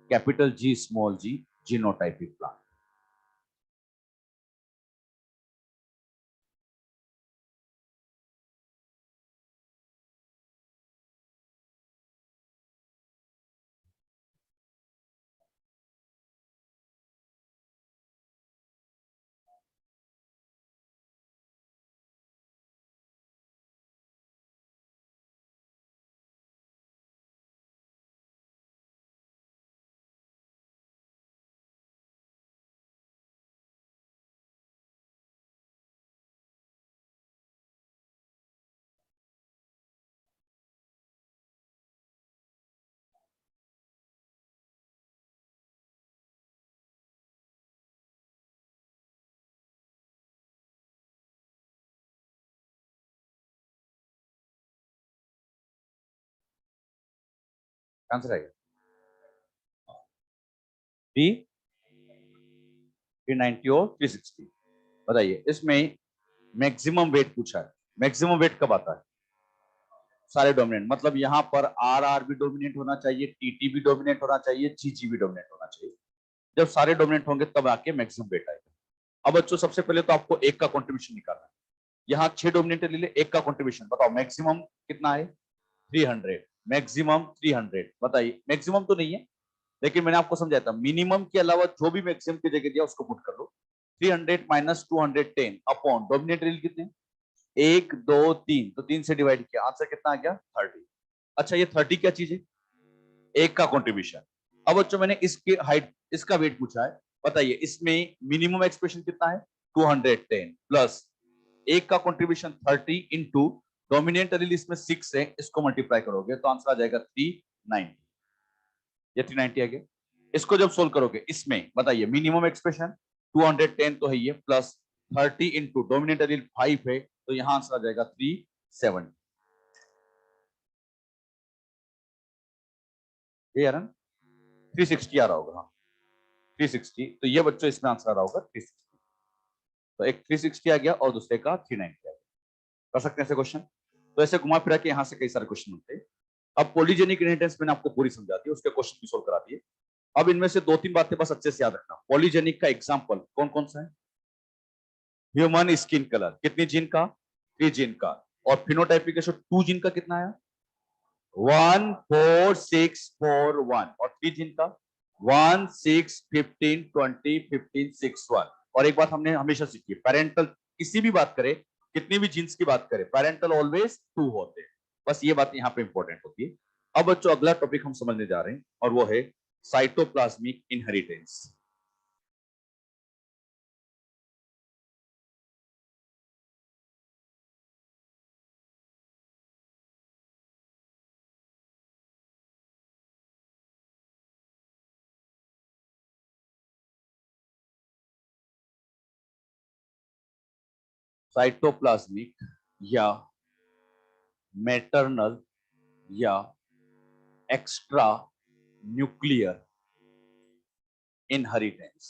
capital G small g genotypic plant. Answer आएगा D 390 और 360। बताइए इसमें maximum weight पूछा है। Maximum weight कब आता है सारे डोमिनेंट मतलब यहाँ पर आर भी डोमिनेंट होना चाहिए टीटी भी डोमिनेंट होना चाहिए जीजी भी डोमिनेंट होना चाहिए। जब सारे डोमिनेंट होंगे तब आके मैक्सिमम वेट आएगा। अब बच्चों सबसे पहले तो आपको एक का कंट्रीब्यूशन निकालना है। यहाँ 6 डोमिनेंट ले ले एक का कंट्रीब्यूशन बताओ मैक्सिमम कितना है 300 मैक्सिमम 300। बताइए मैक्सिमम तो नहीं है लेकिन मैंने आपको समझाया था मिनिमम के अलावा जो भी मैक्सिमम की जगह दिया उसको पुट कर लो 300 माइनस 210 अपॉन डोमिनेंट रियल कितने 1 2 3 तो 3 से डिवाइड किया आंसर कितना आ गया 30। अच्छा ये 30 क्या चीज है एक का कंट्रीब्यूशन। अब बच्चों मैंने इसके हाइट इसका वेट पूछा है। बताइए इसमें मिनिमम एक्सप्रेशन कितना है 210 प्लस एक का कंट्रीब्यूशन 30 इंटू डोमिनेंट एलील इसमें 6 है इसको मल्टीप्लाई करोगे तो आंसर आ जाएगा 390। ये 390 आ गया। इसको जब सोल्व करोगे इसमें बताइए मिनिमम एक्सप्रेशन 210 तो है ये प्लस 30 इंटू डोमिनेंट एलील 5 है तो यहां आंसर आ जाएगा 370। ये यार 360 आ रहा होगा हाँ 360 तो ये बच्चों इसमें आंसर आ रहा होगा 360। तो एक 360 आ गया और दूसरे का 390 आ गया। कर सकते हैं ऐसे क्वेश्चन। तो ऐसे घुमा फिरा के यहाँ से कई सारे क्वेश्चन होते हैं। अब पॉलीजेनिक इनहेरिटेंस मैंने आपको पूरी समझा दी उसके क्वेश्चन भी सोल्व करा दिए। अब इनमें से 2-3 बातें बस अच्छे से याद रखना। पॉलीजेनिक का एग्जांपल कौन कौन सा है ह्यूमन स्किन कलर कितनी जीन का 3 जीन का और फिनोटाइपिक 2 जीन का कितना है 1 4 6 4 1 और 3 जीन का 1 6 15 20 15 6 1। और एक बात हमने हमेशा सीखी पेरेंटल किसी भी बात करें, कितनी भी जीन्स की बात करें, पैरेंटल ऑलवेज 2 होते हैं। बस ये बात यहाँ पे इंपॉर्टेंट होती है। अब बच्चों अगला टॉपिक हम समझने जा रहे हैं और वो है साइटोप्लाज्मिक इनहेरिटेंस। साइटोप्लाज्मिक या मैटरनल या एक्स्ट्रा न्यूक्लियर इनहेरिटेंस,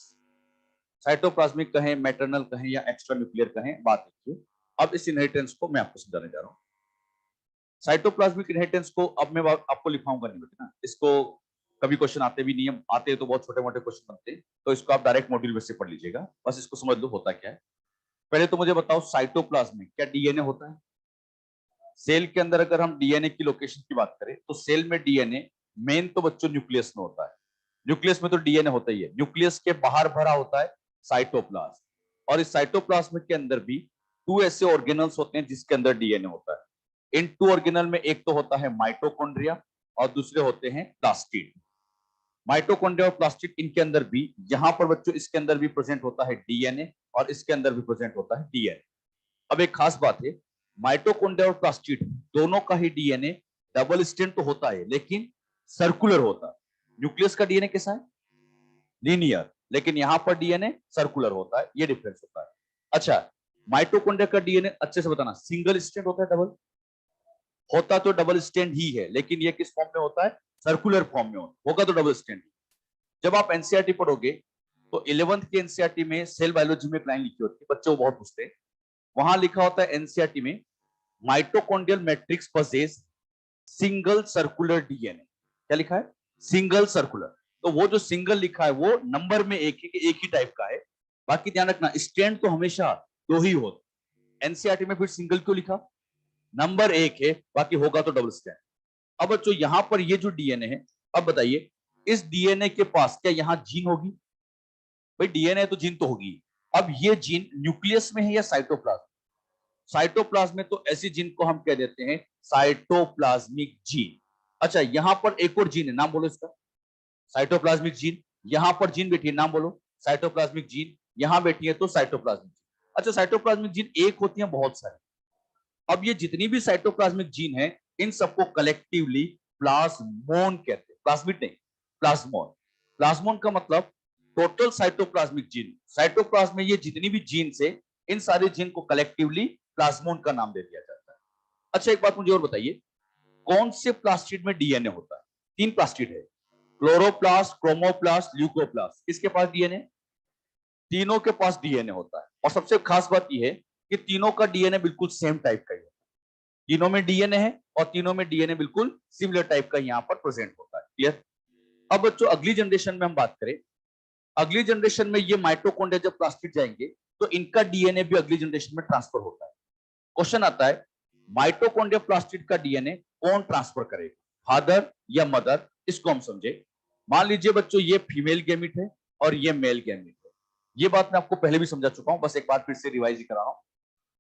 साइटोप्लाज्मिक कहें, मैटरनल कहें या एक्स्ट्रा न्यूक्लियर कहें, बात देखिए। अब इस इनहेरिटेंस को मैं आपको समझाने जा रहा हूं। साइटोप्लाज्मिक इनहेरिटेंस को अब मैं आपको लिखाऊंगा नहीं बेटा, इसको कभी क्वेश्चन आते भी नहीं है, आते हैं तो बहुत छोटे मोटे क्वेश्चन बनते हैं, तो इसको आप डायरेक्ट मॉड्यूल में से पढ़ लीजिएगा, बस इसको समझ लो होता क्या है। पहले तो मुझे बताओ, साइटोप्लाज्मिक क्या डीएनए होता है? सेल के अंदर अगर हम डीएनए की लोकेशन की बात करें तो सेल में डीएनए मेन तो बच्चों न्यूक्लियस में होता है। न्यूक्लियस में तो डीएनए होता ही है। न्यूक्लियस के बाहर भरा होता है साइटोप्लाज्म, और इस साइटोप्लाज्म के अंदर भी 2 ऐसे ऑर्गेनल्स होते हैं जिसके अंदर डीएनए होता है। इन 2 ऑर्गेनल में एक तो होता है माइटोकॉन्ड्रिया और दूसरे होते हैं प्लास्टिड। माइटोकॉन्ड्रिया और प्लास्टिड, इनके अंदर भी, यहां पर बच्चों इसके अंदर भी प्रेजेंट होता है डीएनए और इसके अंदर भी प्रेजेंट होता है डीएनए। अब एक खास बात है, माइटोकॉन्ड्रिया और प्लास्टिड दोनों का ही डीएनए डबल स्ट्रैंड तो होता है लेकिन सर्कुलर होता है। न्यूक्लियस का डीएनए कैसा है? लीनियर, लेकिन यहां पर डीएनए सर्कुलर होता है, ये डिफरेंस होता है। अच्छा, माइटोकॉन्ड्रिया का डीएनए अच्छे से बताना, सिंगल स्ट्रैंड होता है, डबल होता तो डबल स्ट्रैंड ही है, लेकिन ये किस फॉर्म में होता है? सर्कुलर फॉर्म में होगा तो डबल स्ट्रैंड। जब आप एनसीईआरटी पढ़ोगे तो 11th के एनसीईआरटी में सेल बायोलॉजी में एक लाइन लिखी होती है, बच्चों बहुत पूछते हैं, वहां लिखा होता है एनसीईआरटी में, mitochondrial matrix possess single circular DNA. क्या लिखा है? Single circular. तो वो जो सिंगल लिखा है वो नंबर में एक है कि एक ही टाइप का है, बाकी ध्यान रखना स्ट्रैंड तो हमेशा 2 ही होते। एनसीईआरटी में फिर सिंगल क्यों लिखा? नंबर एक है, बाकी होगा तो डबल स्ट्रैंड। अब बच्चों यहां पर ये जो डीएनए है, अब बताइए इस डीएनए के पास क्या यहां जीन होगी? भाई डीएनए तो जीन तो होगी। अब ये जीन न्यूक्लियस में है या साइटोप्लाज्म? साइटोप्लाज्म में, तो ऐसी जीन को हम कह देते हैं साइटोप्लाज्मिक जीन। अच्छा, यहां पर एक और जीन है, नाम बोलो इसका। Cytoplasmic gene. यहां पर जीन बैठी है, नाम बोलो। Cytoplasmic gene. यहां बैठी है तो साइटोप्लाज्मिक जीन। अच्छा, साइटोप्लाज्मिक जीन एक होती है, बहुत सारी। अब ये जितनी भी साइटोप्लाज्मिक जीन है, इन सबको कलेक्टिवली प्लाज्मोन कहते हैं, प्लाज्मिड नहीं, प्लाज्मोन। प्लाज्मोन का मतलब टोटल साइटोप्लाज्मिक जीन। साइटोप्लाज्म में ये जितनी भी जीन है, इन सारे जीन को कलेक्टिवली प्लाज्मोन का नाम दे दिया जाता है। अच्छा, एक बात मुझे और बताइए, कौन से प्लास्टिड में डीएनए होता है? 3 प्लास्टिड है, क्लोरोप्लास्ट, क्रोमोप्लास्ट, ल्यूकोप्लास्ट। किसके पास डीएनए? तीनों के पास डीएनए होता है। और सबसे खास बात यह है कि तीनों का डीएनए बिल्कुल सेम टाइप का ही है। तीनों में डीएनए है और तीनों में डीएनए बिल्कुल सिमिलर टाइप का यहां पर प्रेजेंट होता है। क्लियर? अब बच्चों अगली जनरेशन में हम बात करें, अगली जनरेशन में ये माइटोकॉन्ड्रिया जब प्लास्टिड जाएंगे तो इनका डीएनए भी अगली जनरेशन में ट्रांसफर होता है। क्वेश्चन आता है, माइटोकॉन्ड्रिया प्लास्टिड का डीएनए कौन ट्रांसफर करेगा, फादर या मदर? इसको हम समझे। मान लीजिए बच्चों ये फीमेल गैमिट है और ये मेल गैमिट है। ये बात मैं आपको पहले भी समझा चुका हूं, बस एक बार फिर से रिवाइज करा रहा हूं।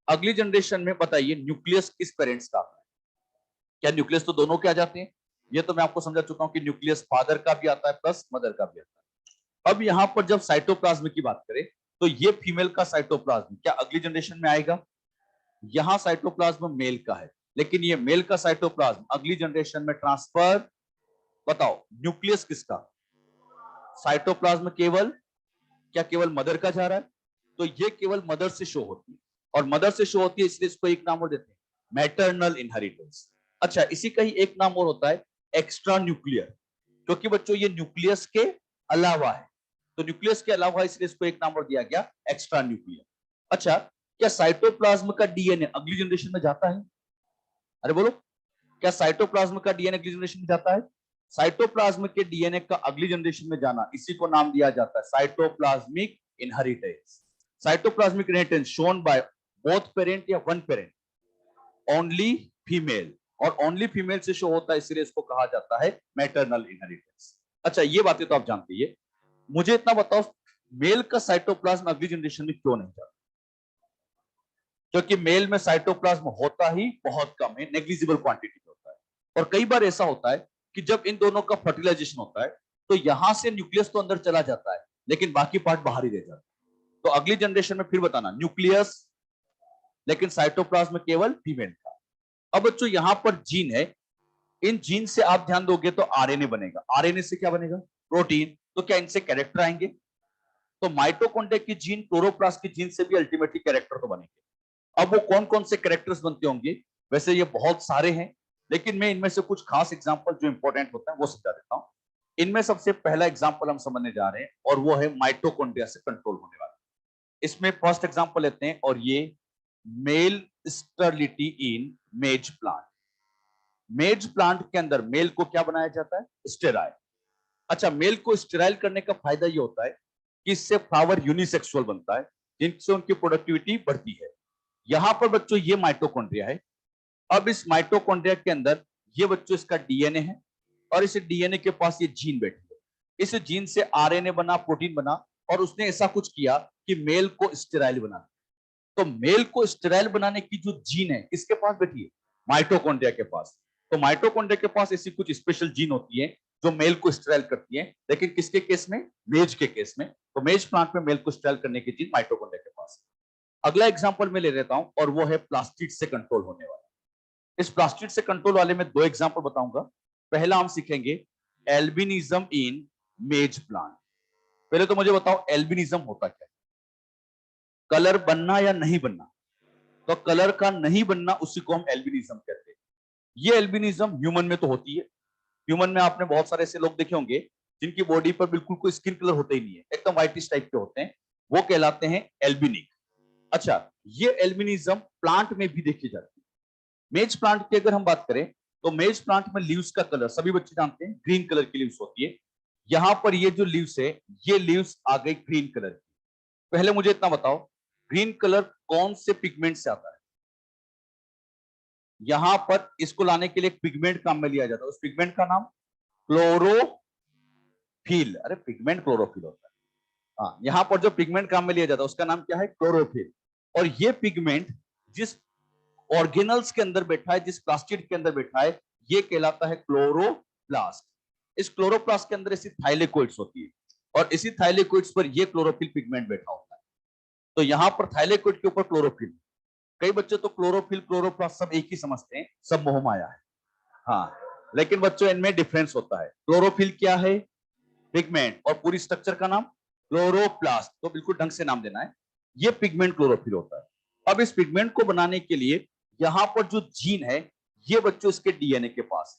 अगली जनरेशन में बताइए न्यूक्लियस किस पेरेंट्स का आता है? क्या न्यूक्लियस तो दोनों के आ जाते हैं? ये तो मैं आपको समझा चुका हूं कि न्यूक्लियस फादर का भी आता है प्लस मदर का भी आता है। अब यहां पर जब साइटोप्लाज्म की बात करें तो ये फीमेल का साइटोप्लाज्म क्या अगली जनरेशन में आएगा? यहां साइटोप्लाज्म मेल का है, लेकिन ये मेल का साइटोप्लाज्म अगली जनरेशन में ट्रांसफर, बताओ न्यूक्लियस किसका? साइटोप्लाज्म केवल, क्या केवल मदर का जा रहा है? तो ये केवल मदर से शो होती है, और मदर से शो होती है इसलिए इसको एक नाम और देते हैं, मैटरनल इनहेरिटेंस। अच्छा, इसी का ही एक नाम और होता है एक्स्ट्रा न्यूक्लियर, क्योंकि बच्चों ये न्यूक्लियस के अलावा है, तो न्यूक्लियस के अलावा इसलिए इसको एक नाम और दिया गया एक्स्ट्रा न्यूक्लियर। अच्छा, क्या साइटोप्लाज्म का डीएनए अगली जनरेशन में जाता है? अरे बोलो, क्या साइटोप्लाज्म का डीएनए अगली जनरेशन में जाता है? साइटोप्लाज्म के डीएनए का अगली जनरेशन में जाना, इसी को नाम दिया जाता है cytoplasmic inheritance. Cytoplasmic inheritance shown by both parent या वन पेरेंट, ओनली फीमेल, और ओनली फीमेल से शो होता है इसलिए इसको कहा जाता है मैटरनल इनहेरिटेंस। अच्छा, ये बातें तो आप जानते ही, मुझे इतना बताओ, मेल का साइटोप्लाज्म अगली जनरेशन में क्यों नहीं जाता? क्योंकि मेल में साइटोप्लाज्म होता ही बहुत कम है, नेग्लिजिबल क्वांटिटी में होता है। और कई बार ऐसा होता है कि जब इन दोनों का फर्टिलाइजेशन होता है तो यहां से न्यूक्लियस तो अंदर चला जाता है लेकिन बाकी पार्ट बाहर ही रह जाता है। तो अगली जनरेशन में फिर बताना न्यूक्लियस लेकिन साइटोप्लाज्म केवल फीमेल का। अब बच्चों यहां पर जीन है, इन जीन से आप ध्यान दोगे तो आरएनए बनेगा। आरएनए से क्या बनेगा? प्रोटीन। तो क्या इनसे कैरेक्टर आएंगे? तो माइटोकॉन्ड्रिया की जीन क्लोरोप्लास्ट की जीन से भी अल्टीमेटली कैरेक्टर तो बनेंगे। अब वो कौन कौन से कैरेक्टर्स बनते होंगे? वैसे ये बहुत सारे हैं लेकिन मैं इनमें से कुछ खास एग्जांपल जो इंपॉर्टेंट होता है वो समझा देता हूं। इनमें सबसे पहला एग्जांपल हम समझने जा रहे हैं और वो है माइटोकॉन्ड्रिया से कंट्रोल होने वाला। इसमें फर्स्ट एग्जांपल लेते हैं और ये मेल स्टरलिटी इन मेज प्लांट। मेज प्लांट के अंदर मेल को क्या बनाया जाता है? स्टेराइल। अच्छा, मेल को स्टेराइल करने का फायदा ये होता है कि इससे फ्लावर यूनिसेक्सुअल बनता है जिनसे उनकी प्रोडक्टिविटी बढ़ती है। यहां पर बच्चों ये माइटोकॉन्ड्रिया है। अब इस माइटोकॉन्ड्रिया के अंदर ये बच्चों इसका डीएनए है और इस डीएनए के पास ये जीन बैठी है। इस जीन से आरएनए बना, प्रोटीन बना और उसने ऐसा कुछ किया कि मेल को स्टेराइल बना। तो मेल को स्टेराइल बनाने की जो जीन है किसके पास बैठी है? माइटोकॉन्ड्रिया के पास। तो माइटोकॉन्ड्रिया के पास ऐसी कुछ स्पेशल जीन होती है जो मेल को स्टेराइल करती है, लेकिन किसके केस में? मेज के केस में। तो मेज प्लांट में मेल को स्टेराइल करने की जीन माइटोकॉन्ड्रिया के पास। अगला एग्जांपल मैं ले लेता हूं और वो है प्लास्टिड से कंट्रोल होने वाला। इस प्लास्टिड से कंट्रोल वाले में दो एग्जांपल बताऊंगा। पहला हम सीखेंगे एल्बिनिज्म इन मेज प्लांट। पहले तो मुझे बताओ एल्बिनिज्म होता क्या है? कलर बनना या नहीं बनना? तो कलर का नहीं बनना उसी को हम एल्बिनिज्म कहते हैं। ये एल्बिनिज्म ह्यूमन में तो होती है। ह्यूमन में आपने बहुत सारे ऐसे लोग देखे होंगे जिनकी बॉडी पर बिल्कुल कोई स्किन कलर होता ही नहीं है, एकदम व्हाइटिश टाइप के होते हैं, वो कहलाते हैं एल्बिनिक। अच्छा, ये एल्बिनिज्म प्लांट में भी देखी जाती है। मेज प्लांट की अगर हम बात करें तो मेज प्लांट में लीव्स का कलर सभी बच्चे जानते हैं, ग्रीन कलर की लीव्स होती है। यहां पर ये जो लीव्स है ये लीव्स आ गई ग्रीन कलर की। पहले मुझे इतना बताओ, ग्रीन कलर कौन से पिगमेंट से आता है? यहां पर इसको लाने के लिए एक पिगमेंट काम में लिया जाता है, उस पिगमेंट का नाम क्लोरोफिल। अरे पिगमेंट क्लोरोफिल होता है। हाँ, यहां पर जो पिगमेंट काम में लिया जाता है उसका नाम क्या है? क्लोरोफिल। और ये पिगमेंट जिस ऑर्गेनल्स के अंदर बैठा है, जिस प्लास्टिड के अंदर बैठा है, ये कहलाता है क्लोरोप्लास्ट। इस क्लोरोप्लास्ट के अंदर ऐसी थाइलेकोइड्स होती है और इसी थाइलेकोइड्स पर ये क्लोरोफिल पिगमेंट बैठा होता है। तो यहां पर थाइलेकोइड के ऊपर क्लोरोफिल। कई बच्चे तो क्लोरोफिल क्लोरोप्लास्ट सब एक ही समझते हैं, सब मोहमाया है। हाँ, लेकिन बच्चों इनमें डिफरेंस होता है। क्लोरोफिल क्या है? पिगमेंट। और पूरी स्ट्रक्चर का नाम क्लोरोप्लास्ट। तो बिल्कुल ढंग से नाम देना है। ये पिगमेंट क्लोरोफिल होता है। अब इस पिगमेंट को बनाने के लिए यहां पर जो जीन है ये बच्चों इसके डीएनए के पास है।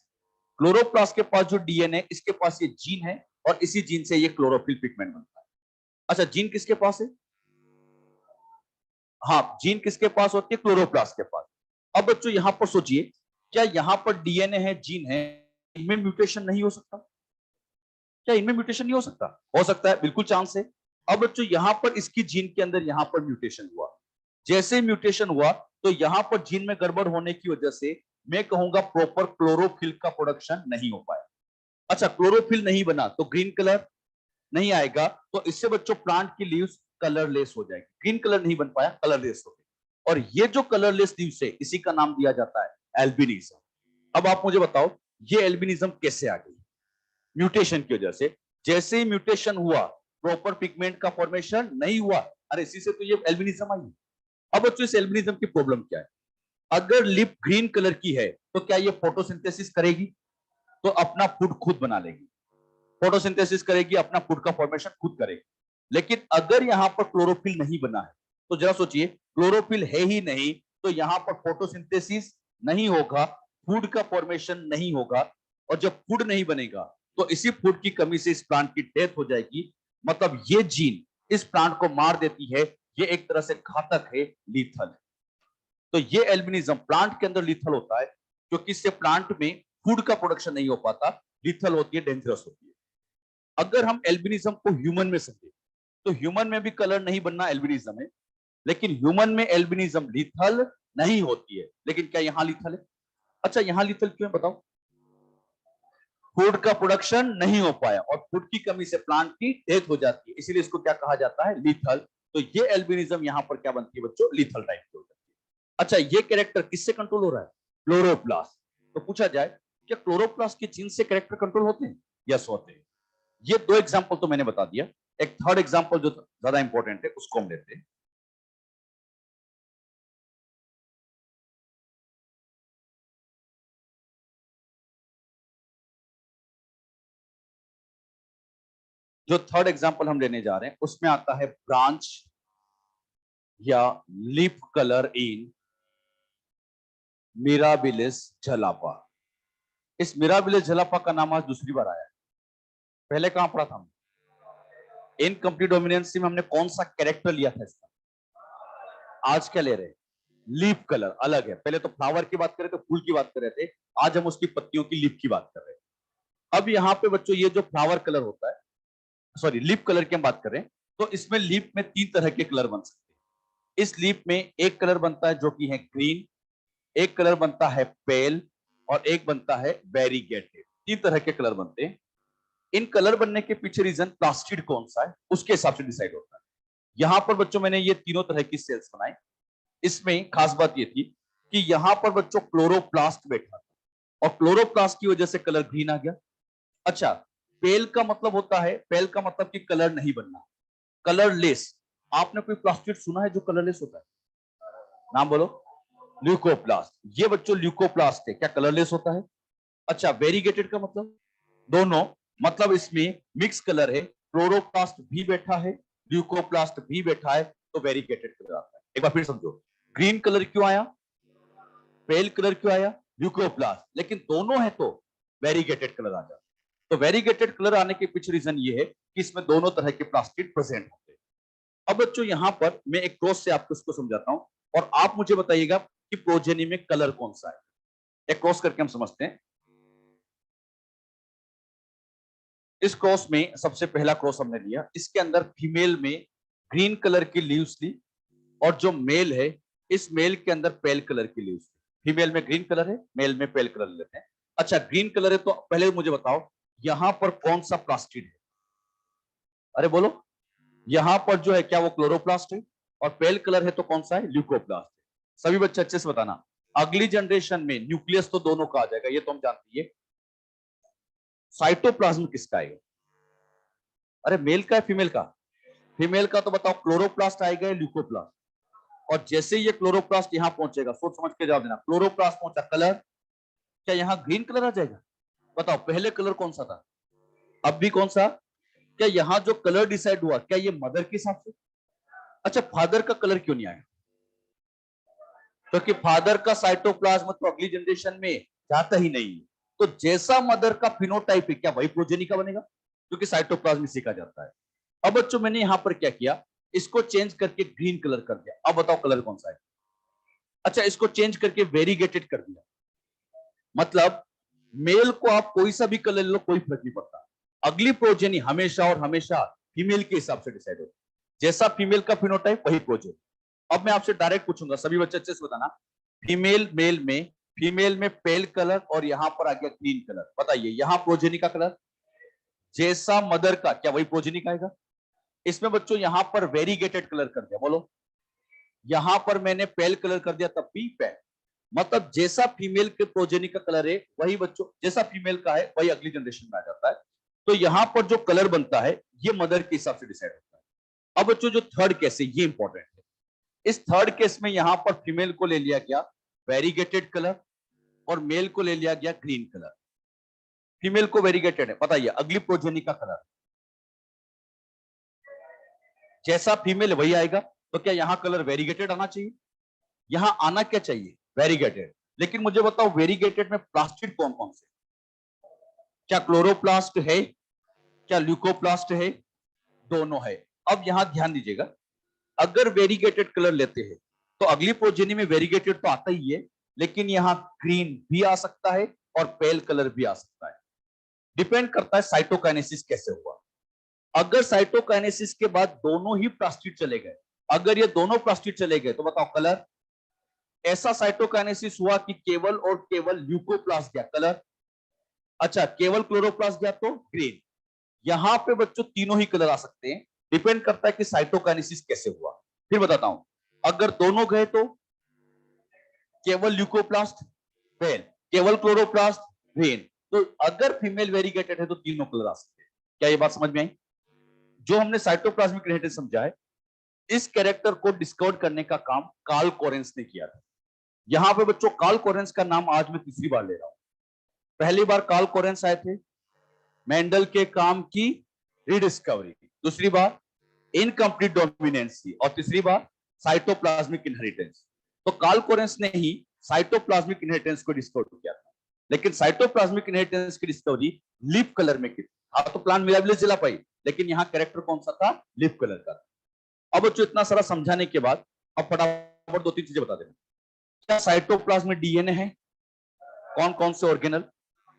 क्लोरोप्लास्ट के पास जो डीएनए, इसके पास ये जीन है और इसी जीन से ये क्लोरोफिल पिगमेंट बनता है। अच्छा, जीन किसके पास है? हाँ, जीन किसके पास होती है? क्लोरोप्लास्ट के पास। अब बच्चों यहां पर सोचिए, क्या यहां पर डीएनए है, जीन है, इनमें म्यूटेशन नहीं हो सकता? क्या इनमें म्यूटेशन नहीं हो सकता? हो सकता है, बिल्कुल चांस है। अब बच्चों यहां पर इसकी जीन के अंदर यहां पर म्यूटेशन हुआ। जैसे म्यूटेशन हुआ तो यहां पर जीन में गड़बड़ होने की वजह से मैं कहूंगा प्रॉपर क्लोरोफिल का प्रोडक्शन नहीं हो पाया। अच्छा, क्लोरोफिल नहीं बना तो ग्रीन कलर नहीं आएगा, तो इससे बच्चों प्लांट की लीव्स कलरलेस हो जाएगी। ग्रीन कलर नहीं बन पाया, कलरलेस हो गई। और ये जो कलरलेस लीव्स है इसी का नाम दिया जाता है एल्बिनिज्म। अब आप मुझे बताओ ये एल्बिनिज्म कैसे आ गई? म्यूटेशन की वजह से। जैसे ही म्यूटेशन हुआ प्रॉपर पिगमेंट का फॉर्मेशन नहीं हुआ, अरे इसी से तो ये एल्बिनिज्म आई। अब बच्चों इस एल्बिनिज्म की प्रॉब्लम क्या है? अगर लिप ग्रीन कलर की है तो क्या ये फोटोसिंथेसिस करेगी? तो अपना फूड खुद बना लेगी। फोटोसिंथेसिस करेगी, अपना फूड का फॉर्मेशन खुद करेगी। लेकिन अगर यहां पर क्लोरोफिल नहीं बना है तो जरा सोचिए, क्लोरोफिल है ही नहीं तो यहां पर फोटोसिंथेसिस नहीं होगा, फूड का फॉर्मेशन नहीं होगा। और जब फूड नहीं बनेगा तो इसी फूड की कमी से इस प्लांट की डेथ हो जाएगी। मतलब ये जीन इस प्लांट को मार देती है। ये एक तरह से घातक है, लीथल। तो ये एल्बिनिज्म प्लांट के अंदर लीथल होता है क्योंकि इससे प्लांट में फूड का प्रोडक्शन नहीं हो पाता, लीथल होती है, डेंजरस होती है। अगर हम एल्बिनिज्म को ह्यूमन में समझे तो ह्यूमन में भी कलर नहीं बनना एल्बिनिज्म है, लेकिन ह्यूमन में एल्बिनिज्म लीथल नहीं होती है। लेकिन क्या यहां लीथल है? अच्छा, यहां लीथल क्यों है बताओ? फूड का प्रोडक्शन नहीं हो पाया और फूड की कमी से प्लांट की डेथ हो जाती है, इसीलिए इसको क्या कहा जाता है? लीथल। तो ये एल्बिनिज्म यहां पर क्या बनती है बच्चों? लीथल टाइप की हो जाती है। अच्छा, ये कैरेक्टर किससे कंट्रोल हो रहा है? क्लोरोप्लास्ट। तो पूछा जाए क्या क्लोरोप्लास्ट के जीन से कैरेक्टर कंट्रोल होते हैं? यस होते हैं। ये दो एग्जांपल तो मैंने बता दिया। एक थर्ड एग्जांपल जो ज्यादा इंपॉर्टेंट है उसको हम लेते हैं। जो थर्ड एग्जांपल हम लेने जा रहे हैं उसमें आता है ब्रांच या लीफ कलर इन मिराबिलिस जलापा। इस मिराबिलिस जलापा का नाम आज दूसरी बार आया है। पहले कहां पढ़ा था? इनकम्प्लीट डोमिनेंसी में हमने कौन सा कैरेक्टर लिया था इसका? आज क्या ले रहे हैं? लीफ कलर अलग है। पहले तो फ्लावर की बात कर रहे थे, फूल की बात कर रहे थे, आज हम उसकी पत्तियों की लीफ की बात कर रहे हैं। अब यहाँ पे बच्चों ये जो फ्लावर कलर होता है, सॉरी लीफ कलर की हम बात कर रहे हैं, तो इसमें लीफ में तीन तरह के कलर बन सकते हैं। इस लीफ में एक कलर बनता है जो कि है ग्रीन, एक कलर बनता है पेल, और एक बनता है वेरीगेटेड। तीन तरह के कलर बनते हैं। इन कलर बनने के पीछे रीजन प्लास्टिड कौन सा है उसके हिसाब से डिसाइड होता है। यहां पर बच्चों मैंने ये तीनों तरह की सेल्स बनाई। इसमें खास बात ये थी कि यहां पर बच्चों क्लोरोप्लास्ट बैठा था, और क्लोरोप्लास्ट की वजह से कलर ग्रीन आ गया। अच्छा, पेल का मतलब होता है, पेल का मतलब कि कलर नहीं बनना, कलरलेस। आपने कोई प्लास्टिड सुना है जो कलरलेस होता है? नाम बोलो। ल्यूकोप्लास्ट। ये बच्चों ल्यूकोप्लास्ट है, क्या कलरलेस होता है? अच्छा, वेरीगेटेड का मतलब दोनों, मतलब इसमें मिक्स कलर है, क्लोरोप्लास्ट भी बैठा है, ल्यूकोप्लास्ट भी बैठा है, तो वेरीगेटेड कलर आता है। एक बार फिर समझो, ग्रीन कलर क्यों आया, पेल कलर क्यों आया? ल्यूकोप्लास्ट। लेकिन दोनों है तो वेरीगेटेड कलर आ जाता है। तो वेरीगेटेड कलर आने के पीछे रीजन ये है कि इसमें दोनों तरह के प्लास्टिड प्रेजेंट होते हैं। अब बच्चों यहां पर मैं एक क्रॉस से आपको इसको समझाता हूं, और आप मुझे बताइएगा कि प्रोजेनी में कलर कौन सा है। एक क्रॉस करके हम समझते हैं। इस क्रॉस में सबसे पहला क्रॉस हमने लिया, इसके अंदर फीमेल में ग्रीन कलर की लीव्स ली, और जो मेल है इस मेल के अंदर पेल कलर की लीव्स ली। फीमेल में ग्रीन कलर है, मेल में पेल कलर लेते हैं। अच्छा, ग्रीन कलर है तो पहले मुझे बताओ यहां पर कौन सा प्लास्टिड है? अरे बोलो। यहां पर जो है क्या वो क्लोरोप्लास्ट है? और पेल कलर है तो कौन सा है? ल्यूकोप्लास्ट है। सभी बच्चे अच्छे से बताना। अगली जनरेशन में न्यूक्लियस तो दोनों का आ जाएगा, ये तो हम जानते हैं। साइटोप्लाज्म किसका आएगा? अरे मेल का है फीमेल का? फीमेल का तो बताओ क्लोरोप्लास्ट आएगा या ल्यूकोप्लास्ट? और जैसे ये क्लोरोप्लास्ट यहां पहुंचेगा, सोच समझ के जवाब देना। क्लोरोप्लास्ट पहुंचा, कलर क्या यहां ग्रीन कलर आ जाएगा? बताओ पहले कलर कौन सा था, अब भी कौन सा? क्या यहां जो कलर डिसाइड हुआ क्या ये मदर के हिसाब से? अच्छा, फादर का कलर क्यों नहीं आया? क्योंकि फादर का साइटोप्लाज्म तो अगली जनरेशन में जाता ही नहीं। तो जैसा मदर का फिनोटाइप है क्या वही प्रोजेनी का बनेगा, क्योंकि साइटोप्लाज्म सीखा जाता है। अब बच्चों मैंने यहां पर क्या किया, इसको चेंज करके ग्रीन कलर कर दिया। अब बताओ कलर कौन सा है? अच्छा, इसको चेंज करके वेरीगेटेड कर दिया। मतलब मेल को आप कोई सा भी कलर ले लो, कोई फर्क नहीं पड़ता। अगली प्रोजेनी हमेशा और हमेशा फीमेल के हिसाब से डिसाइड होती है। जैसा फीमेल का फिनोटाइप वही प्रोजेनी। अब मैं आपसे डायरेक्ट पूछूंगा, सभी बच्चे अच्छे से बताना। फीमेल मेल में, फीमेल में पेल कलर और यहां पर आ गया ग्रीन कलर। बताइए यहां प्रोजेनी का कलर जैसा मदर का, क्या वही प्रोजेनी का आएगा? इसमें बच्चों यहां पर वेरीगेटेड कलर कर दिया, बोलो। यहां पर मैंने पेल कलर कर दिया तब भी पेल। मतलब जैसा फीमेल के प्रोजेनी का कलर है वही बच्चों, जैसा फीमेल का है वही अगली जनरेशन में आ जाता है। तो यहां पर जो कलर बनता है ये मदर के हिसाब से डिसाइड होता है। अब बच्चों जो थर्ड केस है ये इंपॉर्टेंट है। इस थर्ड केस में यहां पर फीमेल को ले लिया गया वेरीगेटेड कलर, और मेल को ले लिया गया ग्रीन कलर। फीमेल को वेरीगेटेड है, बताइए अगली प्रोजेनी का कलर जैसा फीमेल वही आएगा। तो क्या यहां कलर वेरीगेटेड आना चाहिए? यहां आना क्या चाहिए? वेरीगेटेड। लेकिन मुझे बताओ वेरीगेटेड में प्लास्टिड कौन कौन से? क्या क्लोरोप्लास्ट है, क्या ल्यूकोप्लास्ट है? दोनों है। अब यहां ध्यान दीजिएगा, अगर वेरीगेटेड कलर लेते हैं तो अगली प्रोजेनी में वेरीगेटेड तो आता ही है, लेकिन यहां ग्रीन भी आ सकता है और पेल कलर भी आ सकता है। डिपेंड करता है साइटोकाइनेसिस कैसे हुआ। अगर साइटोकाइनेसिस के बाद दोनों ही प्लास्टिड चले गए, अगर ये दोनों प्लास्टिड चले गए तो बताओ कलर। ऐसा साइटोकाइनेसिस हुआ कि केवल और केवल ल्यूकोप्लास्ट गया, कलर। अच्छा, केवल क्लोरोप्लास्ट गया तो ग्रीन। यहां पे बच्चों तीनों ही कलर आ सकते हैं, डिपेंड करता है कि साइटोकाइनेसिस कैसे हुआ। फिर बताता हूं, अगर दोनों गए तो केवल ल्यूकोप्लास्ट पेल, केवल क्लोरोप्लास्ट वेन। तो अगर फीमेल वेरीगेटेड है तो तीनों कलर आ सकते हैं। क्या ये बात समझ में आई? जो हमने साइटोप्लाज्मिक इनहेरिटेंस समझा है, इस कैरेक्टर को डिस्कवर करने का काम कार्ल कोरेंस ने किया था। यहां पे बच्चों कार्ल कोरेंस का नाम आज मैं तीसरी बार ले रहा हूं। पहली बार कार्ल कोरेंस आए थे, मेंडल के काम की रिडिस्कवरी, दूसरी बार इनकम्प्लीट डोमिनेंसी, और तीसरी बार साइटोप्लाज्मिक इनहेरिटेंस। तो कार्ल कोरेंस ने ही साइटोप्लाज्मिक इनहेरिटेंस को डिस्कवर किया था, लेकिन साइटोप्लाज्मिक इनहेरिटेंस की डिस्कवरी लीफ कलर में की थी। हाँ, तो प्लांट मिलाबिलिटी जला पाई, लेकिन यहाँ कैरेक्टर कौन सा था? लीफ कलर का। अब बच्चों इतना सारा समझाने के बाद अब फटाफट दो तीन चीजें बता देना। क्या साइटोप्लाज्म में डीएनए है? कौन कौन से ऑर्गेनल?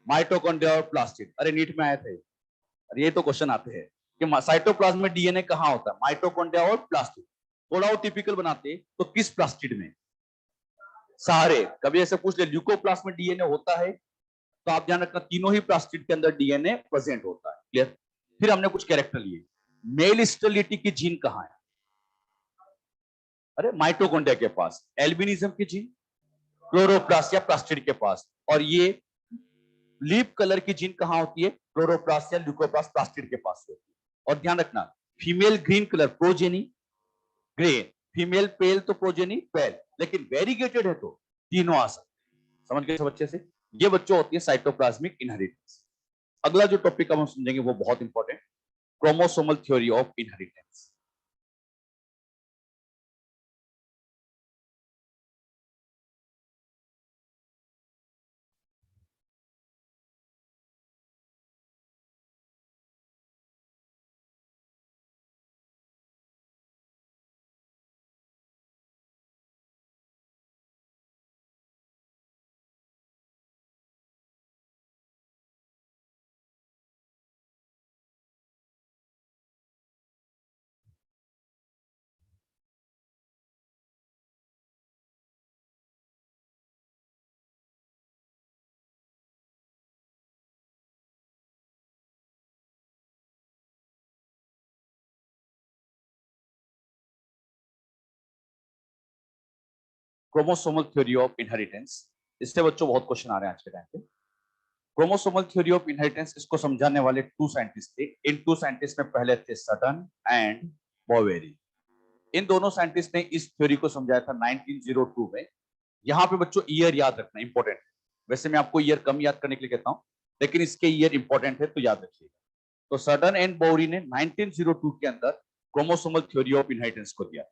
माइटोकॉन्ड्रिया और प्लास्टिड। अरे नीट में आए थे, अरे ये तो क्वेश्चन आते हैं कि साइटोप्लाज्म में डीएनए कहां होता है? माइटोकॉन्ड्रिया और प्लास्टिड। थोड़ा और टिपिकल बनाते तो किस प्लास्टिड में? सारे। कभी ऐसे पूछ ले ल्यूकोप्लास्ट में डीएनए होता है, तो आप ध्यान रखना तीनों ही प्लास्टिड के अंदर डीएनए प्रेजेंट होता है। क्लियर? फिर हमने कुछ कैरेक्टर लिए। मेल स्टेरिलिटी की जीन कहां है? अरे माइटोकॉन्ड्रिया के पास। एल्बिनिज्म की जीन क्लोरोप्लास्ट या प्लास्टिड के पास। और ये लीफ कलर की जीन कहां होती है? क्लोरोप्लास्ट या ल्यूकोप्लास्ट प्लास्टिड के पास होती है। और ध्यान रखना, female green colour progeny grey, female pale तो प्रोजेनी पेल, लेकिन वेरीगेटेड है तो तीनों आ सकते। समझ गए सब अच्छे से? ये बच्चों होती है साइटोप्लाज्मिक इनहेरिटेंस। अगला जो टॉपिक हम समझेंगे वो बहुत important, chromosomal theory of inheritance. Chromosomal theory of inheritance, इससे बच्चों बहुत क्वेश्चन आ रहे हैं आज के टाइम पे। क्रोमोसोमल थ्योरी ऑफ इनहेरिटेंस, इसको समझाने वाले टू साइंटिस्ट थे। इन टू साइंटिस्ट में पहले थे सटन एंड बोवेरी। इन दोनों साइंटिस्ट ने इस थ्योरी को समझाया था 1902 में। यहाँ पे बच्चों ईयर याद रखना इंपॉर्टेंट है। वैसे मैं आपको ईयर कम याद करने के लिए कहता हूँ, लेकिन इसके ईयर इंपॉर्टेंट है तो याद रखिएगा। तो सटन एंड बोवेरी ने 1902 के अंदर क्रोमोसोमल थ्योरी ऑफ इनहेरिटेंस को दिया।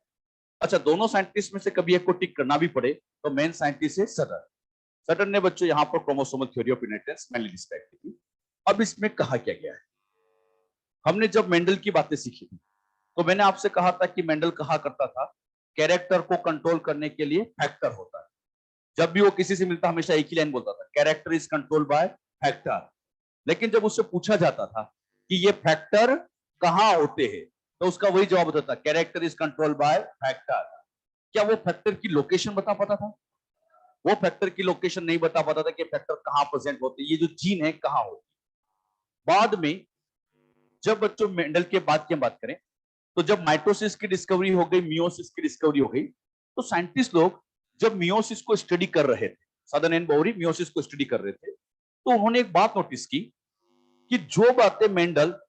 अच्छा, दोनों साइंटिस्ट में से कभी एक को टिक करना भी पड़े तो मेन साइंटिस्ट है सटन। सटन ने बच्चों यहाँ पर chromosomal theory of inheritance mainly describe की थी। अब इसमें कहा क्या गया है? हमने जब मेंडल की बातें सीखी थी तो मैंने आपसे कहा था कि मेंडल कहा करता था कैरेक्टर को कंट्रोल करने के लिए फैक्टर होता है। जब भी वो किसी से मिलता हमेशा एक ही लाइन बोलता था, character is controlled by factor. लेकिन जब उससे पूछा जाता था कि ये फैक्टर कहां होते हैं, तो उसका वही जवाब होता था, character is controlled by factor. क्या वो फैक्टर की लोकेशन बता पाता था? वो फैक्टर की लोकेशन नहीं बता पाता था कि फैक्टर कहां प्रेजेंट होते, ये जो जीन है कहां होती। बाद में जब बच्चों मेंडल के बाद की हम बात करें, तो जब माइटोसिस की डिस्कवरी हो गई, मियोसिस की डिस्कवरी हो गई, तो साइंटिस्ट लोग जब मियोसिस को स्टडी कर रहे थे, सदन एंड बोवेरी मियोसिस को स्टडी कर रहे थे, तो उन्होंने एक बात नोटिस की कि जो बातें मेंडल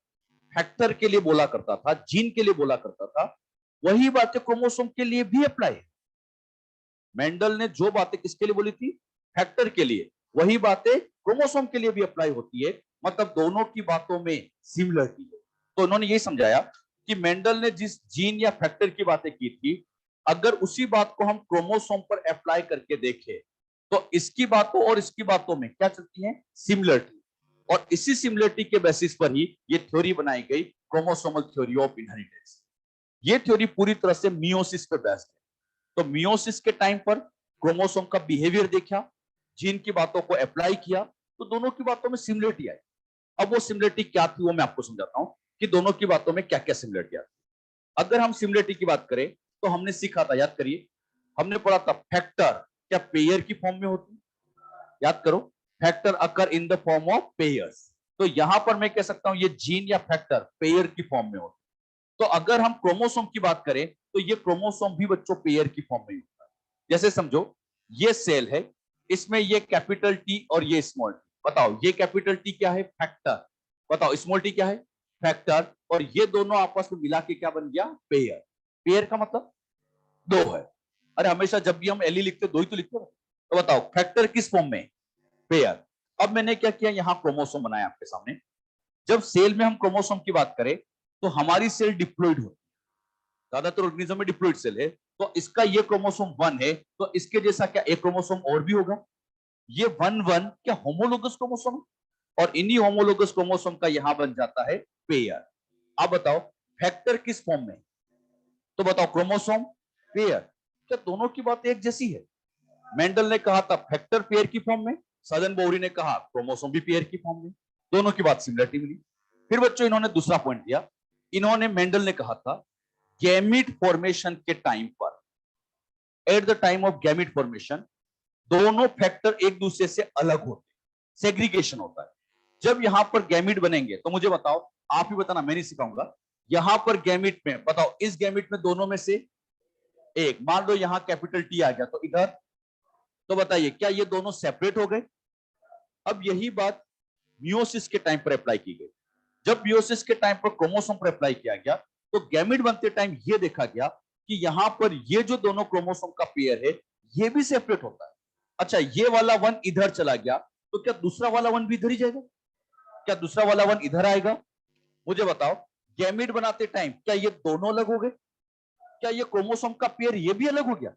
फैक्टर के लिए बोला करता था, जीन के लिए बोला करता था, वही बातें क्रोमोसोम के लिए भी अप्लाई है। मेंडल ने जो बातें किसके लिए बोली थी? फैक्टर के लिए, वही बातें क्रोमोसोम के लिए भी अप्लाई होती है। मतलब दोनों की बातों में सिमिलरिटी है। तो उन्होंने ये समझाया कि मेंडल ने जिस जीन या फैक्टर की बातें की थी, अगर उसी बात को हम क्रोमोसोम पर अप्लाई करके देखें तो इसकी बातों और इसकी बातों में क्या चलती है? सिमिलरिटी। और इसी सिमिलरिटी के बेसिस पर ही ये थ्योरी बनाई गई, क्रोमोसोमल थ्योरी ऑफ इनहेरिटेंस। ये थ्योरी पूरी तरह से मियोसिस पे बेस्ड है। तो मियोसिस के टाइम पर क्रोमोसोम का बिहेवियर देखा, जीन की बातों को अप्लाई किया, तो दोनों की बातों में सिमिलरिटी आई। अब वो सिमिलरिटी क्या थी वो मैं आपको समझाता हूं कि दोनों की बातों में क्या क्या सिमिलरिटी आती। अगर हम सिमिलरिटी की बात करें तो हमने सीखा था, याद करिए, हमने पढ़ा था फैक्टर क्या पेयर की फॉर्म में होती? याद करो, factor occur in the form of pairs. तो यहां पर मैं कह सकता हूं ये जीन या फैक्टर पेयर की फॉर्म में होती। तो अगर हम क्रोमोसोम की बात करें तो ये क्रोमोसोम भी बच्चों पेयर की फॉर्म में होता है। जैसे समझो ये सेल है, इसमें ये कैपिटल टी और ये स्मॉल टी। बताओ ये कैपिटल टी क्या है? फैक्टर। बताओ स्मॉल टी क्या है? फैक्टर। और ये दोनों आपस में मिला के क्या बन गया? पेयर। पेयर का मतलब दो है। अरे हमेशा जब भी हम एल लिखते दो ही तो लिखते हैं। तो बताओ फैक्टर किस फॉर्म में? पेयर। अब मैंने क्या किया, यहां क्रोमोसोम बनाया आपके सामने। जब सेल में हम क्रोमोसोम की बात करें तो हमारी सेल डिप्लॉइड होती है, ज्यादातर ऑर्गेनिज्म में डिप्लॉइड सेल है। तो इसका ये क्रोमोसोम 1 है, तो इसके जैसा क्या एक क्रोमोसोम और भी होगा? ये 1 1 क्या होमोलोगस क्रोमोसोम? और इन्हीं होमोलोगस क्रोमोसोम का यहां बन जाता है पेयर। अब बताओ फैक्टर किस फॉर्म में? तो बताओ क्रोमोसोम, पेयर। क्या दोनों की बात एक जैसी है? मेंडल ने कहा था फैक्टर पेयर की फॉर्म में, सदन बोरी ने कहा क्रोमोसोम भी पेयर की फॉर्म में। दोनों की बात सिमिलरिटी मिली। फिर बच्चों इन्होंने दूसरा पॉइंट दिया। इन्होंने मेंडल ने कहा था गैमीट फॉर्मेशन के टाइम पर, at the time of gamete formation, दोनों फैक्टर एक दूसरे से अलग होते, सेग्रीगेशन होता है। जब यहां पर गैमीट बनेंगे तो मुझे बताओ, आप ही बताना, मैं नहीं सिखाऊंगा। यहां पर गैमीट में बताओ, इस गैमीट में दोनों में से एक, मान लो यहां कैपिटल टी आ गया तो इधर, तो बताइए क्या ये दोनों सेपरेट हो गए? अब यही बात मियोसिस के टाइम पर अप्लाई की गई। जब मियोसिस के टाइम पर क्रोमोसोम पर अप्लाई किया गया तो गैमीट बनते टाइम यह देखा गया कि यहां पर ये जो दोनों क्रोमोसोम का पेयर है ये भी सेपरेट होता है। अच्छा ये वाला वन इधर चला गया तो क्या दूसरा वाला वन भी इधर ही जाएगा? क्या दूसरा वाला वन इधर आएगा? मुझे बताओ गैमीट बनाते टाइम क्या ये दोनों अलग हो गए? क्या ये क्रोमोसोम का पेयर ये भी अलग हो गया?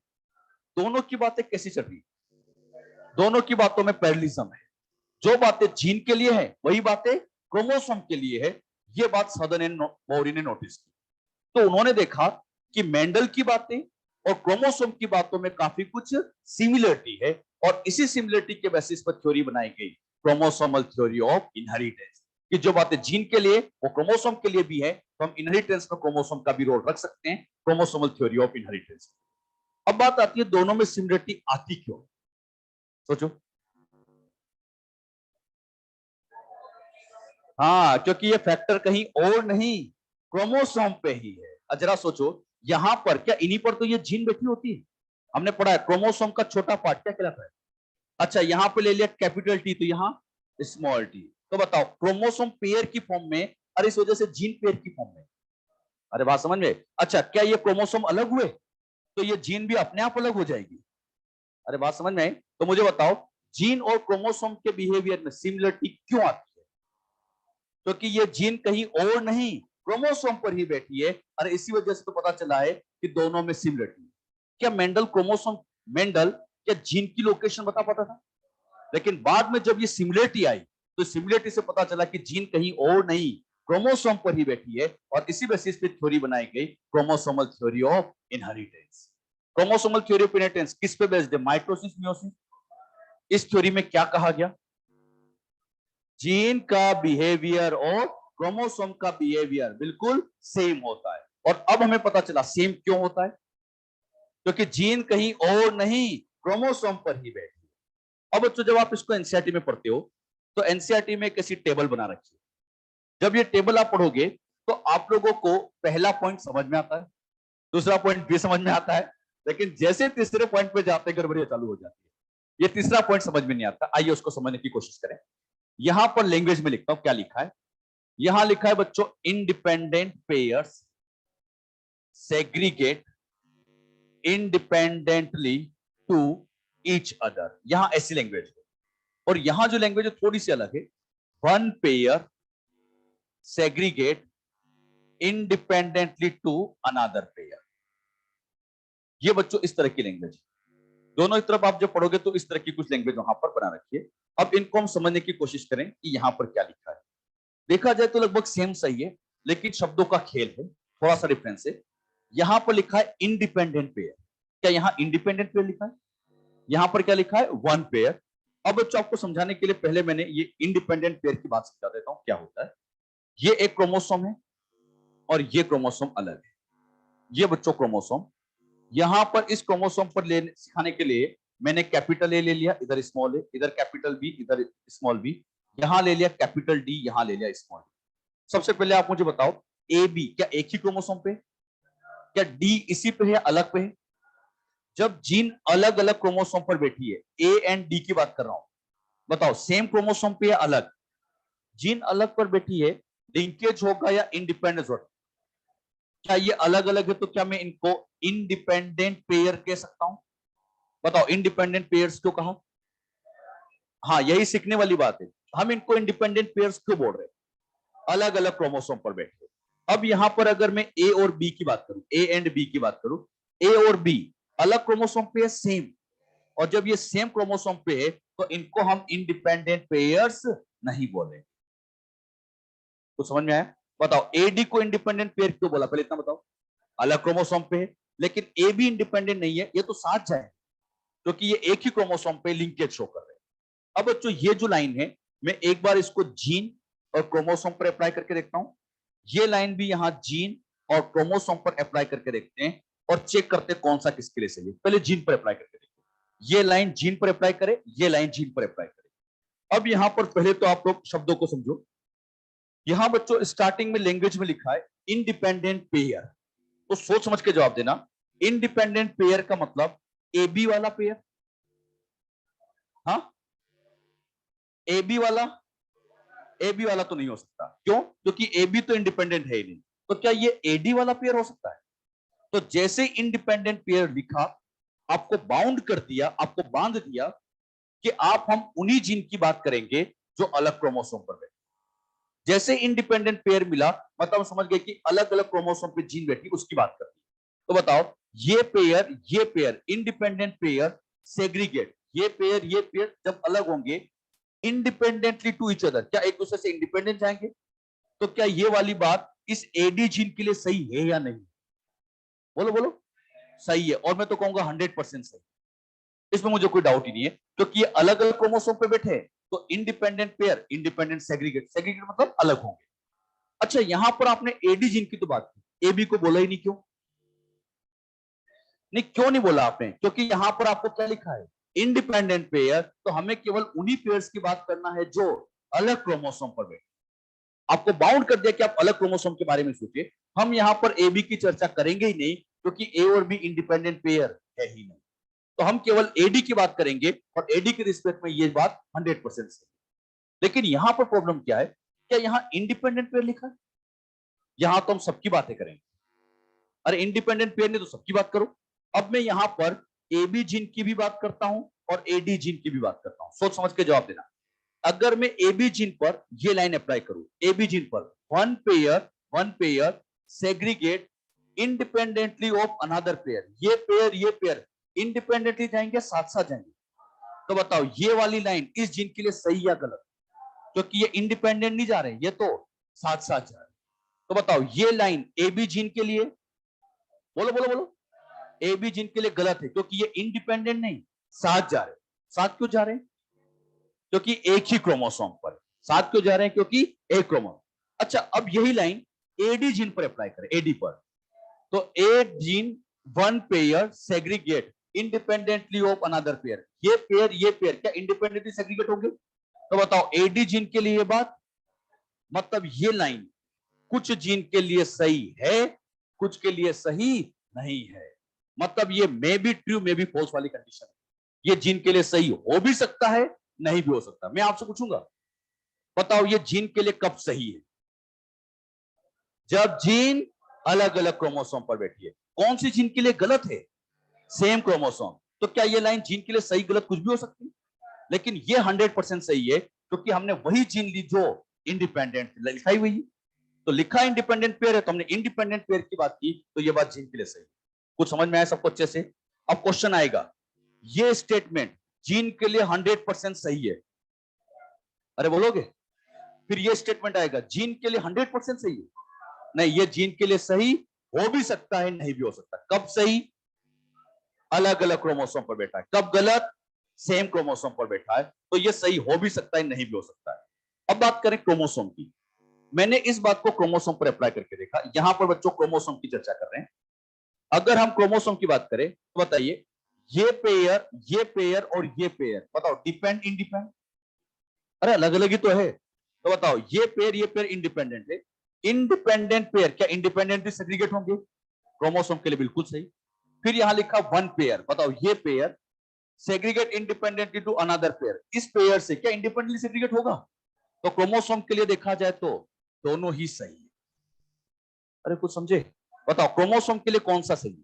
दोनों की बातें कैसी चल रही है? दोनों की बातों में पैरेललिज्म है। जो बातें जीन के लिए है वही बातें क्रोमोसोम के लिए है। ये बात सदन एंड मौरी ने नोटिस की। तो उन्होंने देखा कि मेंडल की बातें और क्रोमोसोम की बातों में काफी कुछ सिमिलरिटी है, और इसी सिमिलरिटी के बेसिस पर थ्योरी बनाई गई, क्रोमोसोमल थ्योरी ऑफ इनहेरिटेंस, कि जो बातें जीन के लिए वो क्रोमोसोम के लिए भी है, तो हम इनहेरिटेंस में क्रोमोसोम का भी रोल रख सकते हैं, क्रोमोसोमल थ्योरी ऑफ इनहेरिटेंस। अब बात आती है दोनों में सिमिलरिटी आती क्यों? सोचो। हाँ, क्योंकि ये फैक्टर कहीं और नहीं, क्रोमोसोम पे ही है। जरा सोचो, यहां पर क्या इन्हीं पर तो ये जीन बैठी होती है? हमने पढ़ा है क्रोमोसोम का छोटा पार्ट क्या कहलाता है? अच्छा यहां पे ले लिया कैपिटल टी तो यहां स्मॉल टी। तो बताओ क्रोमोसोम पेयर की फॉर्म में, अरे इस वजह से जीन पेयर की फॉर्म में। अरे बात समझ में? अच्छा क्या ये क्रोमोसोम अलग हुए तो ये जीन भी अपने आप अलग हो जाएगी? अरे बात समझ में आई? तो मुझे बताओ जीन और क्रोमोसोम के बिहेवियर में सिमिलरिटी क्यों आती है? क्योंकि ये जीन कहीं और नहीं, क्रोमोसोम पर ही बैठी है। अरे इसी वजह से तो पता चला है कि दोनों में सिमिलरिटी है। क्या मेंडल क्रोमोसोम, मेंडल क्या जीन की लोकेशन बता पाता था? लेकिन बाद में जब ये सिमिलरिटी आई तो सिमिलरिटी से पता चला कि जीन कहीं और नहीं, क्रोमोसोम पर ही बैठी है, और इसी बेसिस पे थ्योरी बनाई गई, chromosomal theory of inheritance. Chromosomal theory of inheritance किस पे बेस्ड है? Mitosis, meiosis. इस थ्योरी में क्या कहा गया? जीन का बिहेवियर और क्रोमोसोम का बिहेवियर बिल्कुल सेम होता है। और अब हमें पता चला सेम क्यों होता है, क्योंकि जीन कहीं और नहीं, क्रोमोसोम पर ही बैठी है। अब बच्चों जब आप इसको एनसीईआरटी में पढ़ते हो तो एनसीईआरटी में एक ऐसी टेबल बना रखी है। जब ये टेबल आप पढ़ोगे तो आप लोगों को पहला पॉइंट समझ में आता है, दूसरा पॉइंट भी समझ में आता है, लेकिन जैसे तीसरे पॉइंट पे जाते गड़बड़ियां चालू हो जाती है। ये तीसरा पॉइंट समझ में नहीं आता। आइए उसको समझने की कोशिश करें। यहां पर लैंग्वेज में लिखता हूं क्या लिखा है। यहां लिखा है बच्चों independent pairs segregate independently to each other. यहां ऐसी लैंग्वेज है। और यहां जो लैंग्वेज है थोड़ी सी अलग है। One pair segregate independently to another pair. ये बच्चों इस तरह की लैंग्वेज है। दोनों तरफ आप जब पढ़ोगे तो इस तरह की कुछ लैंग्वेज वहां पर बना रखी है। अब इनको हम समझने की कोशिश करें कि यहां पर क्या लिखा है। देखा जाए तो लगभग सेम सही है, लेकिन शब्दों का खेल है, थोड़ा सा डिफरेंस है। यहां पर लिखा है इंडिपेंडेंट पेयर। क्या यहां इंडिपेंडेंट पेयर लिखा है? यहां पर क्या लिखा है? One pair. अब बच्चों आपको समझाने के लिए पहले मैंने ये इंडिपेंडेंट पेयर की बात समझा देता हूं क्या होता है। ये एक क्रोमोसोम है और ये क्रोमोसोम अलग है। ये बच्चों क्रोमोसोम, यहां पर इस क्रोमोसोम पर लेने सिखाने के लिए मैंने कैपिटल ए ले लिया, इधर स्मॉल ए, इधर कैपिटल बी, इधर स्मॉल बी, यहां ले लिया कैपिटल डी, यहां ले लिया स्मॉल डी। सबसे पहले आप मुझे बताओ ए बी क्या एक ही क्रोमोसोम पे? क्या डी इसी पे है, अलग पे है? जब जीन अलग अलग क्रोमोसोम पर बैठी है, ए एंड डी की बात कर रहा हूं, बताओ सेम क्रोमोसोम पे या अलग? जीन अलग पर बैठी है, लिंकेज होगा या इंडिपेंडेंस होगा? क्या ये अलग अलग है तो क्या मैं इनको इंडिपेंडेंट पेयर कह सकता हूं? बताओ इंडिपेंडेंट पेयर्स क्यों कहा? हाँ, यही सीखने वाली बात है। हम इनको इंडिपेंडेंट पेयर्स क्यों बोल रहे हैं? अलग अलग क्रोमोसोम पर बैठे। अब यहां पर अगर मैं ए और बी की बात करूं, ए एंड बी की बात करूं, ए और बी अलग क्रोमोसोम पे है, सेम, और जब ये सेम क्रोमोसोम पे है तो इनको हम इंडिपेंडेंट पेयर्स नहीं बोले। तो समझ में आया? बताओ एडी को इंडिपेंडेंट पेयर क्यों बोला, पहले इतना बताओ। अलग क्रोमोसोम पे है, लेकिन ए भी इंडिपेंडेंट नहीं है, ये तो साथ जाए, क्योंकि ये एक ही क्रोमोसोम पे लिंकेज शो कर रहे हैं। अब बच्चों ये जो लाइन है, मैं एक बार इसको जीन और क्रोमोसोम पर अप्लाई करके देखता हूं। ये लाइन भी यहां जीन और क्रोमोसोम पर अप्लाई करके देखते हैं और चेक करते हैं कौन सा किसके लिए सही है। पहले जीन पर अप्लाई करके देखते हैं। ये लाइन जीन पर अप्लाई करे, ये लाइन जीन पर अप्लाई करे। अब यहां पर पहले तो आप लोग शब्दों को समझो। यहां बच्चों स्टार्टिंग में लैंग्वेज में लिखा है इंडिपेंडेंट पेयर, तो सोच समझ के जवाब देना। इंडिपेंडेंट पेयर का मतलब ए बी वाला पेयर? हाँ, ए बी वाला? ए बी वाला तो नहीं हो सकता। क्यों? क्योंकि ए बी तो इंडिपेंडेंट है ही नहीं। तो क्या ये एडी वाला पेयर हो सकता है? तो जैसे इंडिपेंडेंट पेयर लिखा, आपको बाउंड कर दिया, आपको बांध दिया कि आप हम उन्हीं जीन की बात करेंगे जो अलग क्रोमोसोम पर बैठे। जैसे इंडिपेंडेंट पेयर मिला, मतलब समझ गए कि अलग अलग क्रोमोसोम पे जीन बैठी, उसकी बात करती है। तो बताओ ये पेयर इंडिपेंडेंट पेयर सेग्रीगेट, ये पेयर जब अलग होंगे इंडिपेंडेंटली टू ईच अदर, क्या एक दूसरे से इंडिपेंडेंट जाएंगे? तो क्या ये वाली बात इस एडी जीन के लिए सही है या नहीं? बोलो बोलो। सही है, और मैं तो कहूंगा 100% सही। इसमें मुझे कोई डाउट ही नहीं है, क्योंकि ये अलग अलग क्रोमोसोम पे बैठे हैं, तो independent pair independent segregate, segregate मतलब अलग होंगे। अच्छा, यहां पर आपने एडी जीन की तो बात की, एबी को बोला ही नहीं, क्यों नहीं? क्यों नहीं बोला आपने? क्योंकि यहां पर आपको क्या लिखा है? इंडिपेंडेंट पेयर, तो हमें केवल उन्हीं पेयर्स की बात करना है जो अलग क्रोमोसोम पर बैठे। आपको बाउंड कर दिया कि आप अलग क्रोमोसोम के बारे में सोचिए। हम यहां पर ए बी की चर्चा करेंगे ही नहीं, क्योंकि ए और बी इंडिपेंडेंट पेयर है ही नहीं। तो हम केवल एडी की बात करेंगे, और एडी के रिस्पेक्ट में ये बात 100% सही। लेकिन यहां पर प्रॉब्लम क्या है? क्या यहां इंडिपेंडेंट पेयर लिखा है? यहां तो हम सबकी बातें करेंगे। अरे इंडिपेंडेंट पेयर ने तो सबकी बात करो। अब मैं यहां पर ए बी जीन की भी बात करता हूं और एडी जीन की भी बात करता हूं। सोच समझ के जवाब देना। अगर मैं ए बी जीन पर ये लाइन अप्लाई करूं, ए बी जीन पर one pair segregate independently of another pair, ये पेयर इंडिपेंडेंटली जाएंगे, साथ साथ जाएंगे। तो बताओ ये वाली लाइन इस जीन के लिए सही या गलत? क्योंकि ये इंडिपेंडेंट नहीं जा रहे, ये तो साथ साथ जा रहे। तो बताओ ये लाइन ए बी जीन के लिए, बोलो बोलो बोलो, ए बी जीन के लिए गलत है, क्योंकि ये इंडिपेंडेंट नहीं, साथ जा रहे। साथ क्यों जा रहे हैं? क्योंकि एक ही क्रोमोसोम पर। साथ क्यों जा रहे हैं? क्योंकि एक क्रोमोसोम। अच्छा, अब यही लाइन एडी जीन पर अप्लाई करें, एडी पर। तो a gene one pair segregate independently of another pair, ये पेयर क्या इंडिपेंडेंटली सेग्रीगेट होंगे? तो बताओ एडी जीन के लिए ये बात, मतलब ये लाइन कुछ जीन के लिए सही है, कुछ के लिए सही नहीं है। मतलब ये may be true may be false वाली कंडीशन है। ये जीन के लिए सही हो भी सकता है, नहीं भी हो सकता। मैं आपसे पूछूंगा, बताओ ये जीन के लिए कब सही है? जब जीन अलग अलग क्रोमोसोम पर बैठी है। कौन सी जीन के लिए गलत है? Same chromosome. तो क्या ये लाइन जीन के लिए सही गलत कुछ भी हो सकती है? लेकिन ये 100% सही है, क्योंकि हमने वही जीन ली जो इंडिपेंडेंट लिखाई हुई है। तो लिखा इंडिपेंडेंट पेयर है, तो हमने इंडिपेंडेंट पेयर की बात की, तो ये बात जीन के लिए सही। कुछ समझ में आया सबको अच्छे से? अब क्वेश्चन आएगा, ये स्टेटमेंट जीन के लिए 100% सही है, अरे बोलोगे? फिर ये स्टेटमेंट आएगा जीन के लिए 100% सही है, नहीं, ये जीन के लिए सही हो भी सकता है, नहीं भी हो सकता। कब सही? अलग अलग क्रोमोसोम पर बैठा है। कब गलत? सेम क्रोमोसोम पर बैठा है, तो ये सही हो भी सकता है, नहीं भी हो सकता है। अब बात करें क्रोमोसोम की। मैंने इस बात को क्रोमोसोम पर अप्लाई करके देखा। यहां पर बच्चों क्रोमोसोम की चर्चा कर रहे हैं। अगर हम क्रोमोसोम की बात करें तो बताइए, ये पेयर और ये पेयर, बताओ डिपेंड इंडिपेंड? अरे अलग अलग ही तो है। तो बताओ ये पेयर इंडिपेंडेंट है। इंडिपेंडेंट पेयर क्या इंडिपेंडेंटली सेग्रीगेट होंगे? क्रोमोसोम के लिए बिल्कुल सही। फिर यहां लिखा वन पेयर, बताओ ये pair segregate independently to another pair, इस पेयर से क्या इंडिपेंडेंटली सेग्रीगेट होगा? तो क्रोमोसोम के लिए देखा जाए तो दोनों ही सही है। अरे कुछ समझे? बताओ क्रोमोसोम के लिए कौन सा सही है?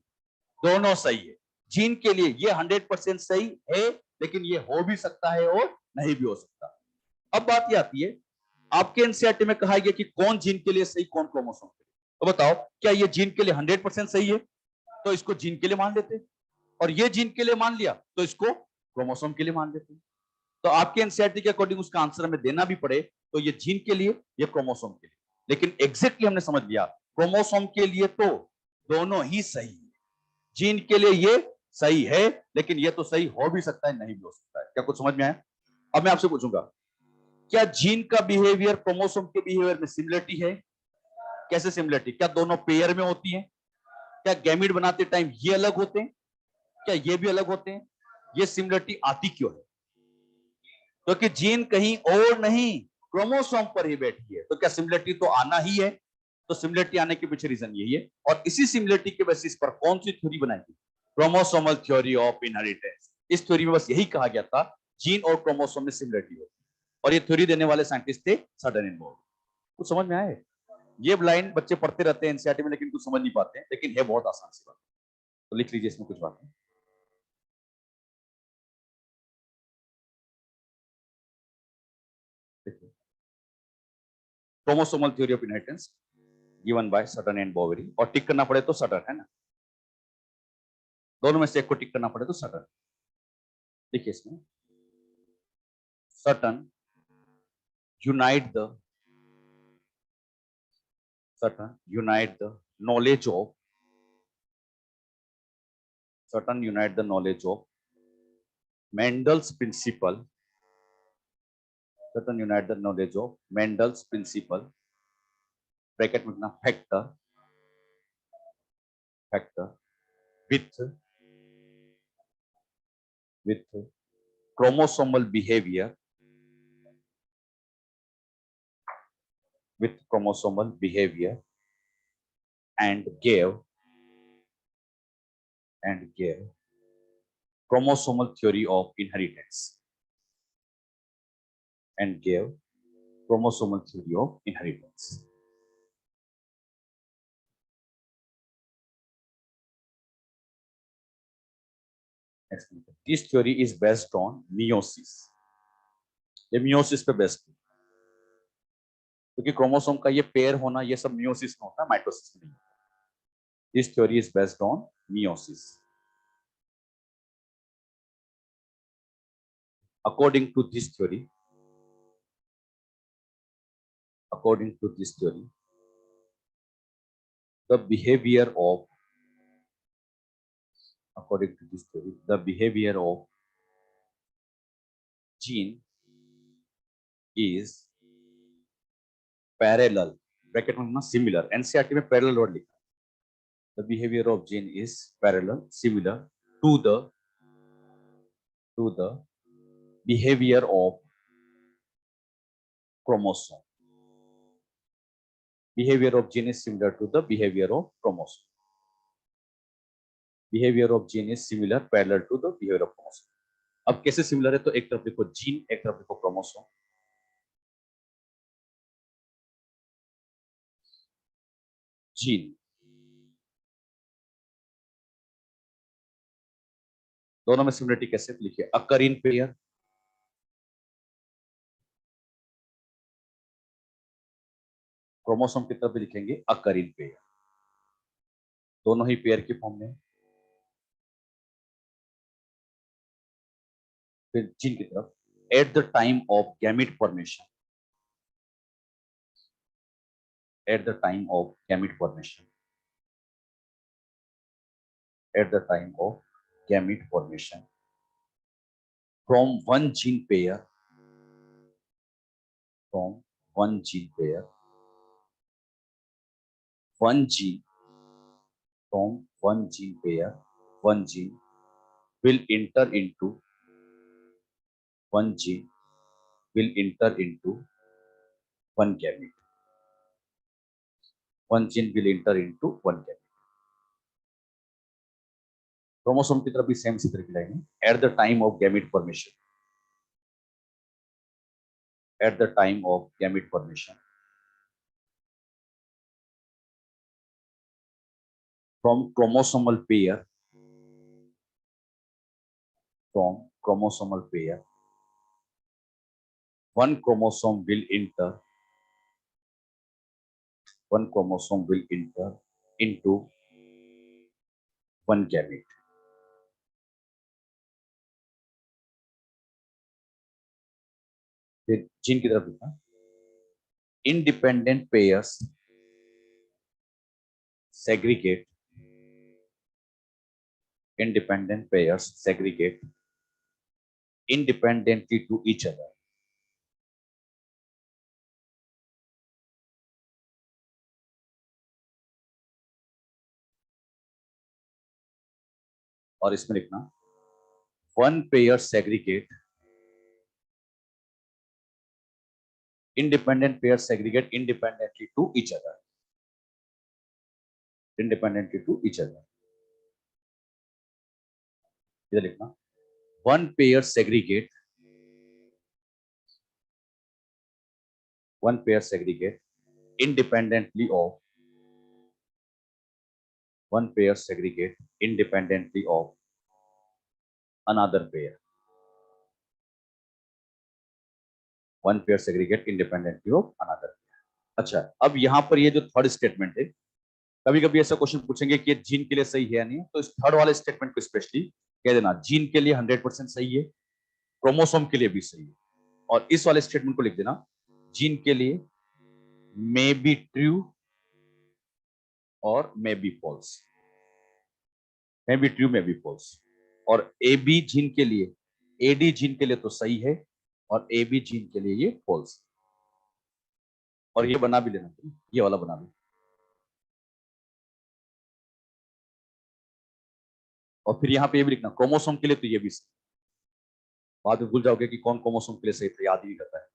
दोनों सही है। जीन के लिए ये 100% सही है, लेकिन ये हो भी सकता है और नहीं भी हो सकता। अब बात ये आती है, आपके एनसीईआरटी में कहा गया कि कौन जीन के लिए सही, कौन क्रोमोसोम के लिए। तो बताओ क्या ये जीन के लिए 100% सही है, तो इसको जीन के लिए मान लेते, और ये जीन के लिए मान लिया तो इसको क्रोमोसोम के लिए मान लेते। तो आपके एनसीईआरटी के अकॉर्डिंग उसका आंसर हमें देना भी पड़े तो ये जीन के लिए, ये क्रोमोसोम के लिए, लेकिन एग्जैक्टली हमने समझ लिया क्रोमोसोम के लिए तो दोनों ही सही है। जीन के लिए ये सही है, लेकिन ये तो सही हो भी सकता है, नहीं भी हो सकता है। क्या कुछ समझ में आया? अब मैं आपसे पूछूंगा, क्या जीन का बिहेवियर क्रोमोसोम के बिहेवियर में सिमिलरिटी है? कैसे सिमिलरिटी? क्या दोनों पेयर में होती है? क्या गैमीट बनाते टाइम ये अलग होते हैं, क्या ये भी अलग होते हैं? ये सिमिलरिटी आती क्यों है? क्योंकि जीन कहीं और नहीं, क्रोमोसोम पर ही बैठी है। तो क्या सिमिलरिटी तो आना ही है। तो सिमिलरिटी आने के पीछे रीजन यही है, और इसी सिमिलरिटी के बेसिस पर कौन सी थ्योरी बनाई गई? Chromosomal theory of inheritance. इस थ्योरी में बस यही कहा गया था जीन और क्रोमोसोम में सिमिलरिटी होती है, और ये थ्योरी देने वाले साइंटिस्ट थे सडन एंड बोर्ड। कुछ समझ में आए? ये लाइन बच्चे पढ़ते रहते हैं एनसीईआरटी में, लेकिन कुछ समझ नहीं पाते हैं, लेकिन है बहुत आसान सी बात। तो लिख लीजिए इसमें कुछ बातें। Chromosomal theory of inheritance given by Sutton and Boveri, और टिक करना पड़े तो सटन है ना, दोनों में से एक को टिक करना पड़े तो सटन। देखिए इसमें Sutton unite the knowledge of Mendel's principle. Certain unite the knowledge of Mendel's principle, bracket में लिखना factor with chromosomal behavior and gave chromosomal theory of inheritance This theory is based on meiosis. ये meiosis पे based है, क्योंकि chromosome का ये pair होना ये सब मियोसिस में होता है, माइटोसिस में नहीं। This theory is based on meiosis. According to this theory, the behavior of gene is parallel, bracket में सिमिलर, एनसीईआरटी में पैरेलल वर्ड लिखा है। The behavior of gene is parallel, similar to the behavior of chromosome. Behavior of gene is similar to the behavior of chromosome. Behavior of gene is similar, parallel to the behavior of chromosome. अब कैसे similar है? तो एक तरफ लिखो gene, एक तरफ लिखो क्रोमोसोम। जीन दोनों में सिमिलरिटी कैसे? लिखिए अकर इन पेयर, क्रोमोसोम की तरफ भी लिखेंगे अकर इन पेयर, दोनों ही पेयर की फॉर्म में। फिर जीन की तरफ at the time of gamete formation, at the time of gamete formation, from one gene pair, one gene will enter into one gamete. One gene will enter into one gamete. Chromosome की तरफ भी same इसी तरह की line है। At the time of gamete formation, at the time of gamete formation from chromosomal pair, from chromosomal pair, one chromosome will enter, one chromosome will enter into one gamete. फिर gene की तरफ देखना, independent pairs segregate, independent pairs segregate independently to each other. और इसमें लिखना, one pair segregate, independent pairs segregate independently to each other, independently to each other. इधर लिखना, one pair segregate, one pair segregate independently of, one pair segregate independently of another pair, one pair segregate independently of another pair. अच्छा, अब यहां पर ये जो third statement है, कभी कभी ऐसा क्वेश्चन पूछेंगे कि ये जीन के लिए सही है या नहीं, तो इस थर्ड वाले स्टेटमेंट को स्पेशली कह देना, जीन के लिए 100% सही है, क्रोमोसोम के लिए भी सही है, और इस वाले स्टेटमेंट को लिख देना, जीन के लिए मे बी ट्रू और may be false, may be true may be false, और ए बी जीन के लिए, एडी जीन के लिए तो सही है, और ए बी जीन के लिए ये फॉल्स। और ये बना भी लेना, ये वाला बना भी, और फिर यहाँ पे ये भी लिखना, क्रोमोसोम के लिए तो ये भी सही। बाद में भूल जाओगे कि कौन क्रोमोसोम के लिए सही था, याद ही नहीं करता है।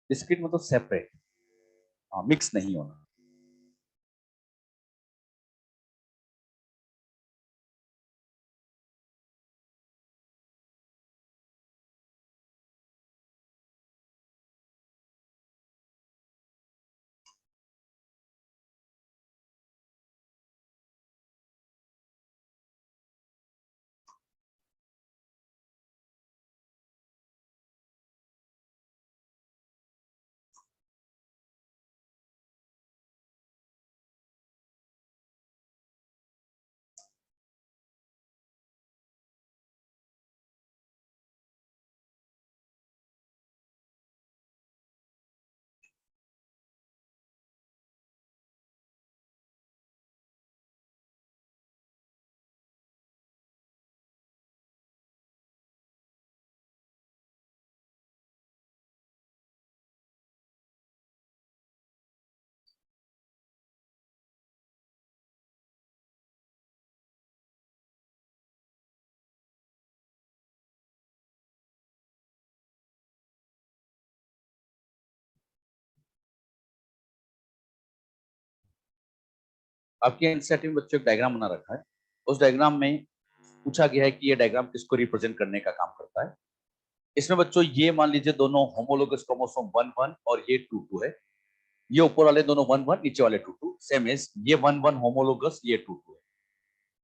डिस्क्रीट मतलब सेपरेट, मिक्स नहीं होना। आपके एनसीईआरटी में बच्चों एक डायग्राम बना रखा है, उस डायग्राम में पूछा गया है कि ये डायग्राम किसको रिप्रेजेंट करने का काम करता है। इसमें बच्चों ये मान लीजिए दोनों होमोलोगस क्रोमोसोम 1 1 और ये 2 2 है, ये ऊपर वाले दोनों 1 1, नीचे वाले 2 2, सेम एज ये 1 1 होमोलोगस, ये 2 2 है।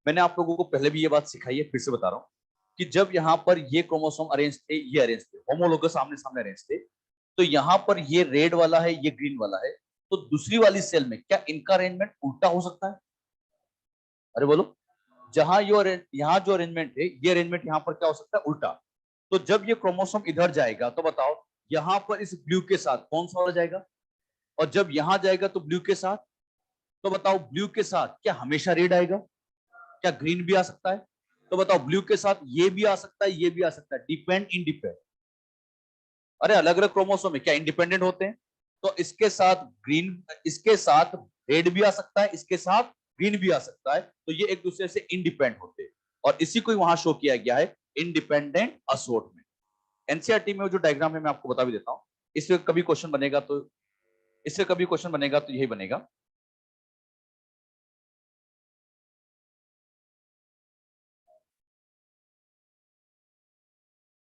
मैंने आप लोगों को पहले भी ये बात सिखाई है, फिर से बता रहा हूँ कि जब यहाँ पर ये क्रोमोसोम अरेंज थे, ये अरेंज थे, होमोलोगस आमने सामने अरेंज थे, तो यहाँ पर ये रेड वाला है, ये ग्रीन वाला है, तो दूसरी वाली सेल में क्या इनका अरेंजमेंट उल्टा हो सकता है? अरे बोलो, जहां यहाँ जो अरेंजमेंट है, ये अरेंजमेंट यहाँ पर क्या हो सकता है? उल्टा। तो जब ये क्रोमोसोम इधर जाएगा तो बताओ, यहाँ पर इस ब्लू के साथ कौन सा वाला जाएगा, और जब यहां जाएगा तो ब्लू के साथ, तो बताओ ब्लू के साथ क्या हमेशा रेड आएगा? क्या ग्रीन भी आ सकता है? तो बताओ ब्लू के साथ ये भी आ सकता है, ये भी आ सकता है, डिपेंड इंडिपेंडेंट। अरे अलग अलग क्रोमोसोम है, क्या इंडिपेंडेंट होते हैं? तो इसके साथ ग्रीन, इसके साथ रेड भी आ सकता है, इसके साथ ग्रीन भी आ सकता है, तो ये एक दूसरे से इंडिपेंडेंट होते हैं और इसी को वहां शो किया गया है इंडिपेंडेंट असोर्टमेंट। एनसीईआरटी में जो डायग्राम है मैं आपको बता भी देता हूं, इससे कभी क्वेश्चन बनेगा तो, इससे कभी क्वेश्चन बनेगा तो यही बनेगा।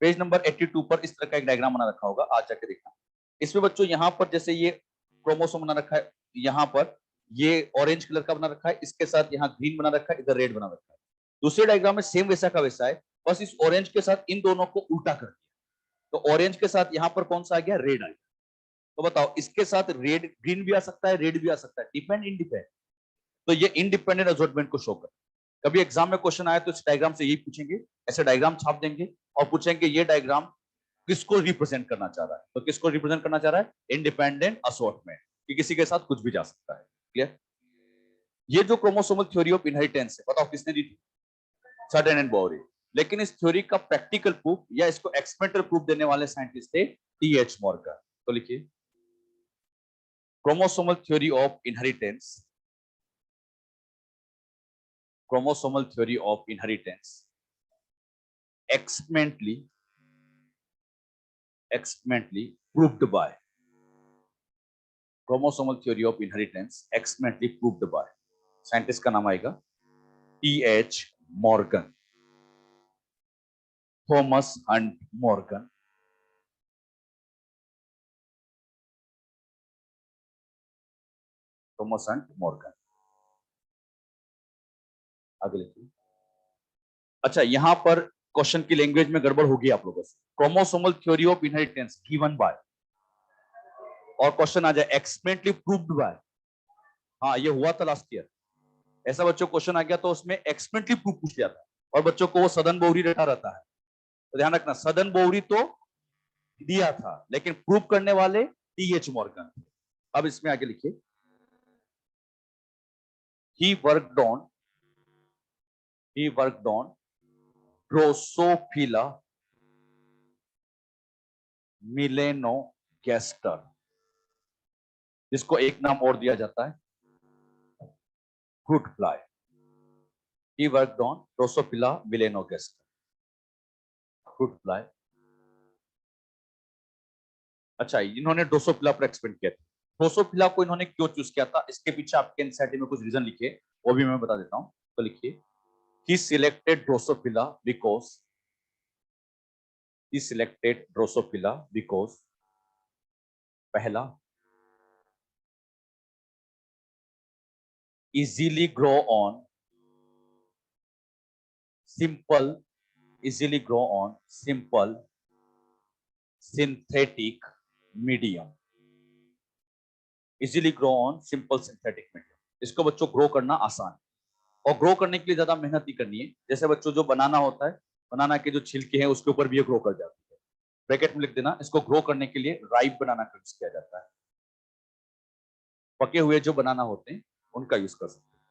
पेज नंबर 82 पर इस तरह का एक डायग्राम बना रखा होगा, आज जाके देखना। इसमें बच्चों यहाँ पर जैसे ये क्रोमोसोम बना रखा है, यहाँ पर ये ऑरेंज कलर का बना रखा है, इसके साथ यहाँ ग्रीन बना रखा है, इधर रेड बना रखा है। दूसरे डायग्राम में सेम वैसा का वैसा है, बस इस ऑरेंज के साथ इन दोनों को उल्टा कर दिया। तो ऑरेंज के साथ यहाँ पर कौन सा आ गया, रेड आ गया। तो बताओ इसके साथ रेड ग्रीन भी आ सकता है, रेड भी आ सकता है, डिपेंड इंडिपेंडेंट। तो ये इंडिपेंडेंट असोर्टमेंट को शो कर। कभी एग्जाम में क्वेश्चन आए तो इस डायग्राम से यही पूछेंगे, ऐसे डायग्राम छाप देंगे और पूछेंगे ये डायग्राम किसको रिप्रेजेंट करना चाह रहा है। तो किसको रिप्रेजेंट करना चाह रहा है, इंडिपेंडेंट असोर्टमेंट, कि किसी के साथ कुछ भी जा सकता है। क्लियर। ये जो क्रोमोसोमल थ्योरी ऑफ इनहेरिटेंस है, बताओ किसने दी थी, सर्डेन एंड बोहरे। लेकिन इस थ्योरी का प्रैक्टिकल प्रूफ या इसको एक्सपेरिमेंटल प्रूफ देने वाले साइंटिस्ट थे टीएच मॉर्गन। तो लिखिए, chromosomal theory of inheritance, chromosomal theory of inheritance experimentally proved by, chromosomal theory of inheritance experimentally proved by, scientist का नाम आएगा TH Morgan, Thomas Hunt Morgan. Thomas Hunt Morgan. आगे लिखिए। अच्छा, यहां पर क्वेश्चन की लैंग्वेज में गड़बड़ होगी आप लोगों से। Chromosomal theory of inheritance given bye, और क्वेश्चन आ जाए एक्सपेरिमेंटली प्रूव्ड बाय। हाँ, ये हुआ था लास्ट ईयर, ऐसा बच्चों क्वेश्चन आ गया तो उसमें एक्सपेरिमेंटली प्रूफ पूछ लिया था और बच्चों को वो सदन बोहरी रटा रहता है। तो ध्यान रखना, सदन बोहरी तो दिया था लेकिन प्रूफ करने वाले टीएच मॉर्गन थे। अब इसमें आगे लिखिए, he worked on Drosophila melanogaster, जिसको एक नाम और दिया जाता है fruit fly. he worked on Drosophila melanogaster, fruit fly. अच्छा, इन्होंने ड्रोसोफिला पर एक्सपेरिमेंट किया था। ड्रोसोफिला को इन्होंने क्यों चूज किया था, इसके पीछे आपके एनसीईआरटी में कुछ रीजन लिखे, वो भी मैं बता देता हूं। तो लिखिए, he selected ड्रोसोफिला because पहला, easily grow on simple synthetic medium, easily grow on simple synthetic medium. इसको बच्चों ग्रो करना आसान है और ग्रो करने के लिए ज्यादा मेहनत नहीं करनी है। जैसे बच्चों जो बनाना होता है, बनाना के जो छिलके हैं उसके ऊपर भी ये ग्रो कर जाती है। ब्रैकेट में लिख देना, इसको ग्रो करने के लिए राइप बनाना का यूज किया जाता है। पके हुए जो बनाना होते हैं उनका यूज कर सकते हैं।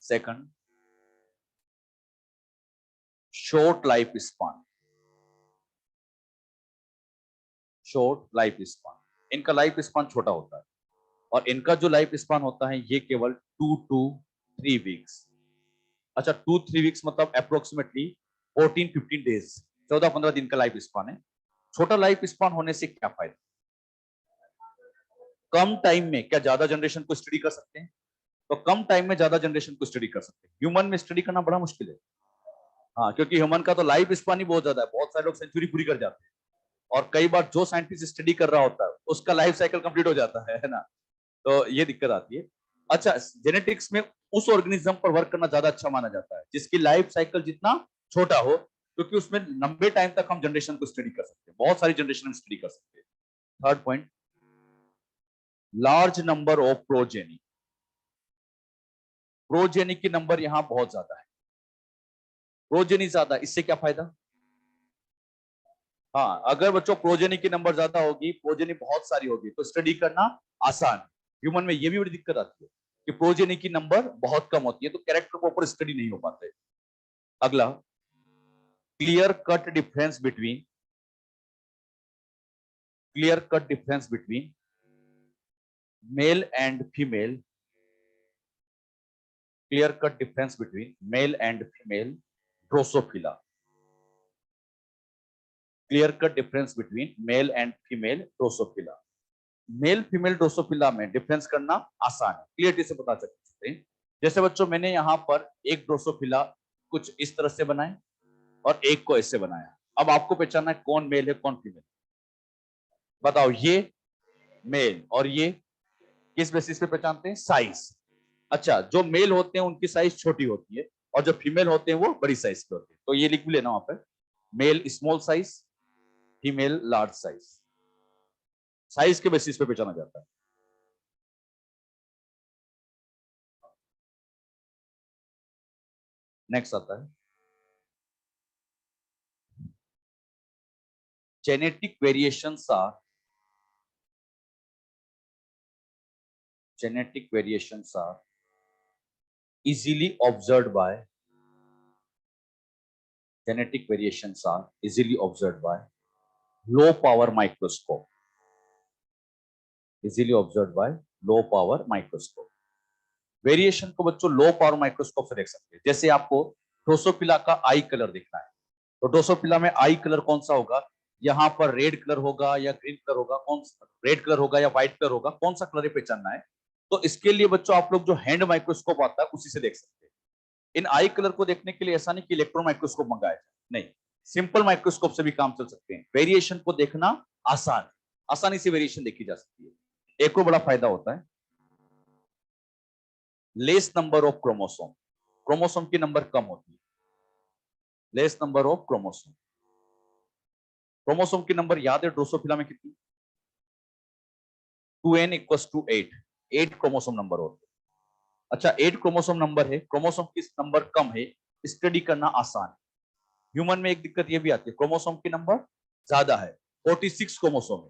सेकंड, शॉर्ट लाइफ स्पान, इनका लाइफ स्पान छोटा होता है और इनका जो लाइफ स्पान होता है ये केवल 2 to 3 वीक्स। अच्छा, 2-3 वीक्स मतलब अप्रोक्सीमेटली 14-15 डेज, 14-15 दिन का लाइफ स्पान है। छोटा लाइफ स्पान होने से क्या फायदा, कम टाइम में क्या ज्यादा जनरेशन को स्टडी कर सकते हैं, तो कम टाइम में ज्यादा जनरेशन को स्टडी कर सकते हैं। ह्यूमन में स्टडी करना बड़ा मुश्किल है। हाँ, क्योंकि ह्यूमन का तो लाइफ स्पान ही बहुत ज्यादा है, बहुत सारे लोग सेंचुरी पूरी कर जाते हैं और कई बार जो साइंटिस्ट स्टडी कर रहा होता है उसका लाइफ साइकिल कंप्लीट हो जाता है ना, तो ये दिक्कत आती है। अच्छा, जेनेटिक्स में उस ऑर्गेनिज्म पर वर्क करना ज्यादा अच्छा माना जाता है जिसकी लाइफ साइकिल जितना छोटा हो, क्योंकि उसमें लंबे टाइम तक हम जनरेशन को स्टडी कर सकते हैं, बहुत सारी जनरेशन स्टडी कर सकते हैं। Third point, large number of progeny की नंबर यहां बहुत ज्यादा है। प्रोजेनी ज्यादा, इससे क्या फायदा, हाँ, अगर बच्चों प्रोजेनी की नंबर ज्यादा होगी, प्रोजेनी बहुत सारी होगी तो स्टडी करना आसान। ह्यूमन में ये भी बड़ी दिक्कत आती है कि प्रोजेनी की नंबर बहुत कम होती है तो कैरेक्टर को ऊपर स्टडी नहीं हो पाते। अगला, clear cut difference between clear cut difference between male and female, clear cut difference between male and female Drosophila, clear cut difference between male and female Drosophila. Male female Drosophila में difference करना आसान है, clarity से बता सकते हैं। जैसे बच्चों मैंने यहाँ पर एक ड्रोसोफिला कुछ इस तरह से बनाए और एक को ऐसे बनाया। अब आपको पहचानना है कौन मेल है कौन फीमेल। बताओ, ये मेल और ये किस बेसिस पे पहचानते हैं? साइज। अच्छा, जो मेल होते हैं उनकी साइज छोटी होती है और जो फीमेल होते हैं वो बड़ी साइज के होते हैं। तो ये लिख भी लेना वहां पर, male small size, female large size. Size के बेसिस पे पहचाना जाता है। नेक्स्ट आता है genetic variations are easily observed by low power microscope, variation को बच्चों लो पावर माइक्रोस्कोप से देख सकते हैं। जैसे आपको ड्रोसोफिला का आई कलर देखना है तो ड्रोसोफिला में आई कलर कौन सा होगा? यहाँ पर रेड कलर होगा या ग्रीन कलर होगा? कौन सा रेड कलर होगा या व्हाइट कलर होगा? कौन सा कलर पहचानना है। तो इसके लिए बच्चों आप लोग जो हैंड माइक्रोस्कोप आता है उसी से देख सकते हैं। इन आई कलर को देखने के लिए ऐसा नहीं कि इलेक्ट्रॉन माइक्रोस्कोप मंगाया जाए, नहीं, सिंपल माइक्रोस्कोप से भी काम चल सकते हैं। वेरिएशन को देखना आसान, आसानी से वेरिएशन देखी जा सकती है। एक और बड़ा फायदा होता है less number of chromosome, chromosome की नंबर कम होती है। Less number of chromosome, chromosome की नंबर याद है ड्रोसोफिला में कितनी? 2n = 8, 8 क्रोमोसोम नंबर होते हैं। अच्छा, 8 क्रोमोसोम नंबर है, क्रोमोसोम की नंबर कम है, स्टडी करना आसान है। ह्यूमन में एक दिक्कत यह भी आती है, क्रोमोसोम की नंबर ज्यादा है, 46 क्रोमोसोम है,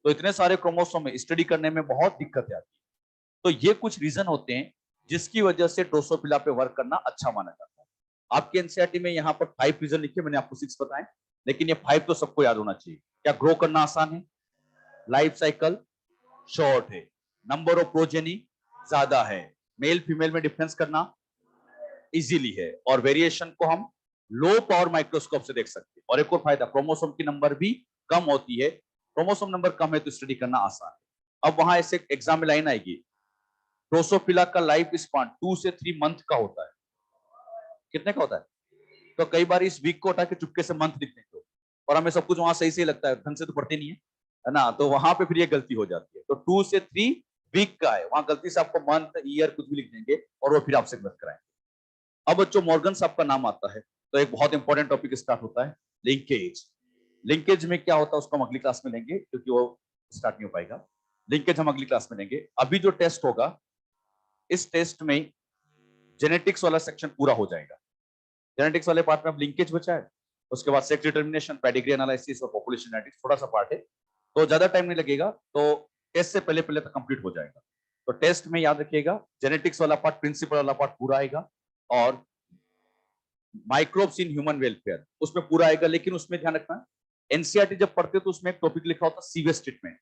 तो इतने सारे क्रोमोसोम में स्टडी करने में बहुत दिक्कत आती है। तो ये कुछ रीजन होते हैं जिसकी वजह से ड्रोसोफिला पे वर्क करना अच्छा माना जाता है। आपके एनसीईआरटी में यहाँ पर 5 रीजन लिखे, मैंने आपको 6 बताए, लेकिन ये 5 तो सबको याद होना चाहिए। क्या ग्रो करना आसान है, लाइफ साइकिल शॉर्ट है, नंबर ऑफ प्रोजेनी ज्यादा है, मेल फीमेल में डिफरेंस करना इजीली है, और वेरिएशन को हम लो पावर माइक्रोस्कोप से देख सकते हैं। और एक और फायदा, क्रोमोसोम की नंबर भी कम होती है, क्रोमोसोम नंबर कम है तो स्टडी करना आसान है। अब वहां ऐसे एग्जाम में लाइन आएगी, ड्रोसोफिला का लाइफ स्पान 2 से 3 मंथ का होता है। कितने का होता है? तो कई बार इस वीक को उठा के चुपके से मंथ लिखने को, और हमें सब कुछ वहां सही सही लगता है, ढंग से तो पढ़ते नहीं है ना, तो वहां पे फिर ये गलती हो जाती है। तो 2 से 3 वीक का है, वहां गलती से आपको मंथ ईयर कुछ भी लिख देंगे और वो फिर आपसे गलत कराएंगे। अब बच्चों मॉर्गन साहब का नाम आता है तो एक बहुत इंपॉर्टेंट टॉपिक स्टार्ट होता है, लिंकेज। लिंकेज में क्या होता है उसको हम अगली क्लास में लेंगे, क्योंकि वो स्टार्ट नहीं हो पाएगा। लिंकेज हम अगली क्लास में लेंगे। अभी जो टेस्ट होगा, इस टेस्ट में जेनेटिक्स वाला सेक्शन पूरा हो जाएगा। जेनेटिक्स वाले पार्ट में अब लिंकेज बचा है, उसके बाद सेक्स डिटर्मिनेशन, पेडिग्री एनालिसिस और पॉपुलेशन जेनेटिक्स थोड़ा सा पार्ट है, तो ज्यादा टाइम नहीं लगेगा, तो टेस्ट से पहले पहले तक कंप्लीट हो जाएगा। तो टेस्ट में याद रखिएगा, जेनेटिक्स वाला पार्ट, प्रिंसिपल वाला पार्ट पूरा आएगा, और माइक्रोब्स इन ह्यूमन वेलफेयर उसमें पूरा आएगा। लेकिन उसमें ध्यान रखना, एनसीईआरटी जब पढ़ते तो उसमें एक टॉपिक लिखा होता सीवेज ट्रीटमेंट,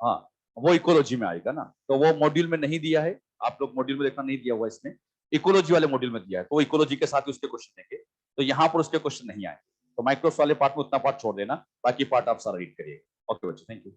हाँ वो इकोलॉजी में आएगा ना, तो वो मॉड्यूल में नहीं दिया है, आप लोग मॉड्यूल में देखना, नहीं दिया हुआ इसमें, इकोलॉजी वाले मॉड्यूल में दिया है, तो इकोलॉजी के साथ ही उसके क्वेश्चन देंगे, तो यहाँ पर उसके क्वेश्चन नहीं आए। तो माइक्रोब्स वाले पार्ट में उतना पार्ट छोड़ देना, बाकी पार्ट आप सारा रीड करिए। ओके बच्चों, थैंक यू।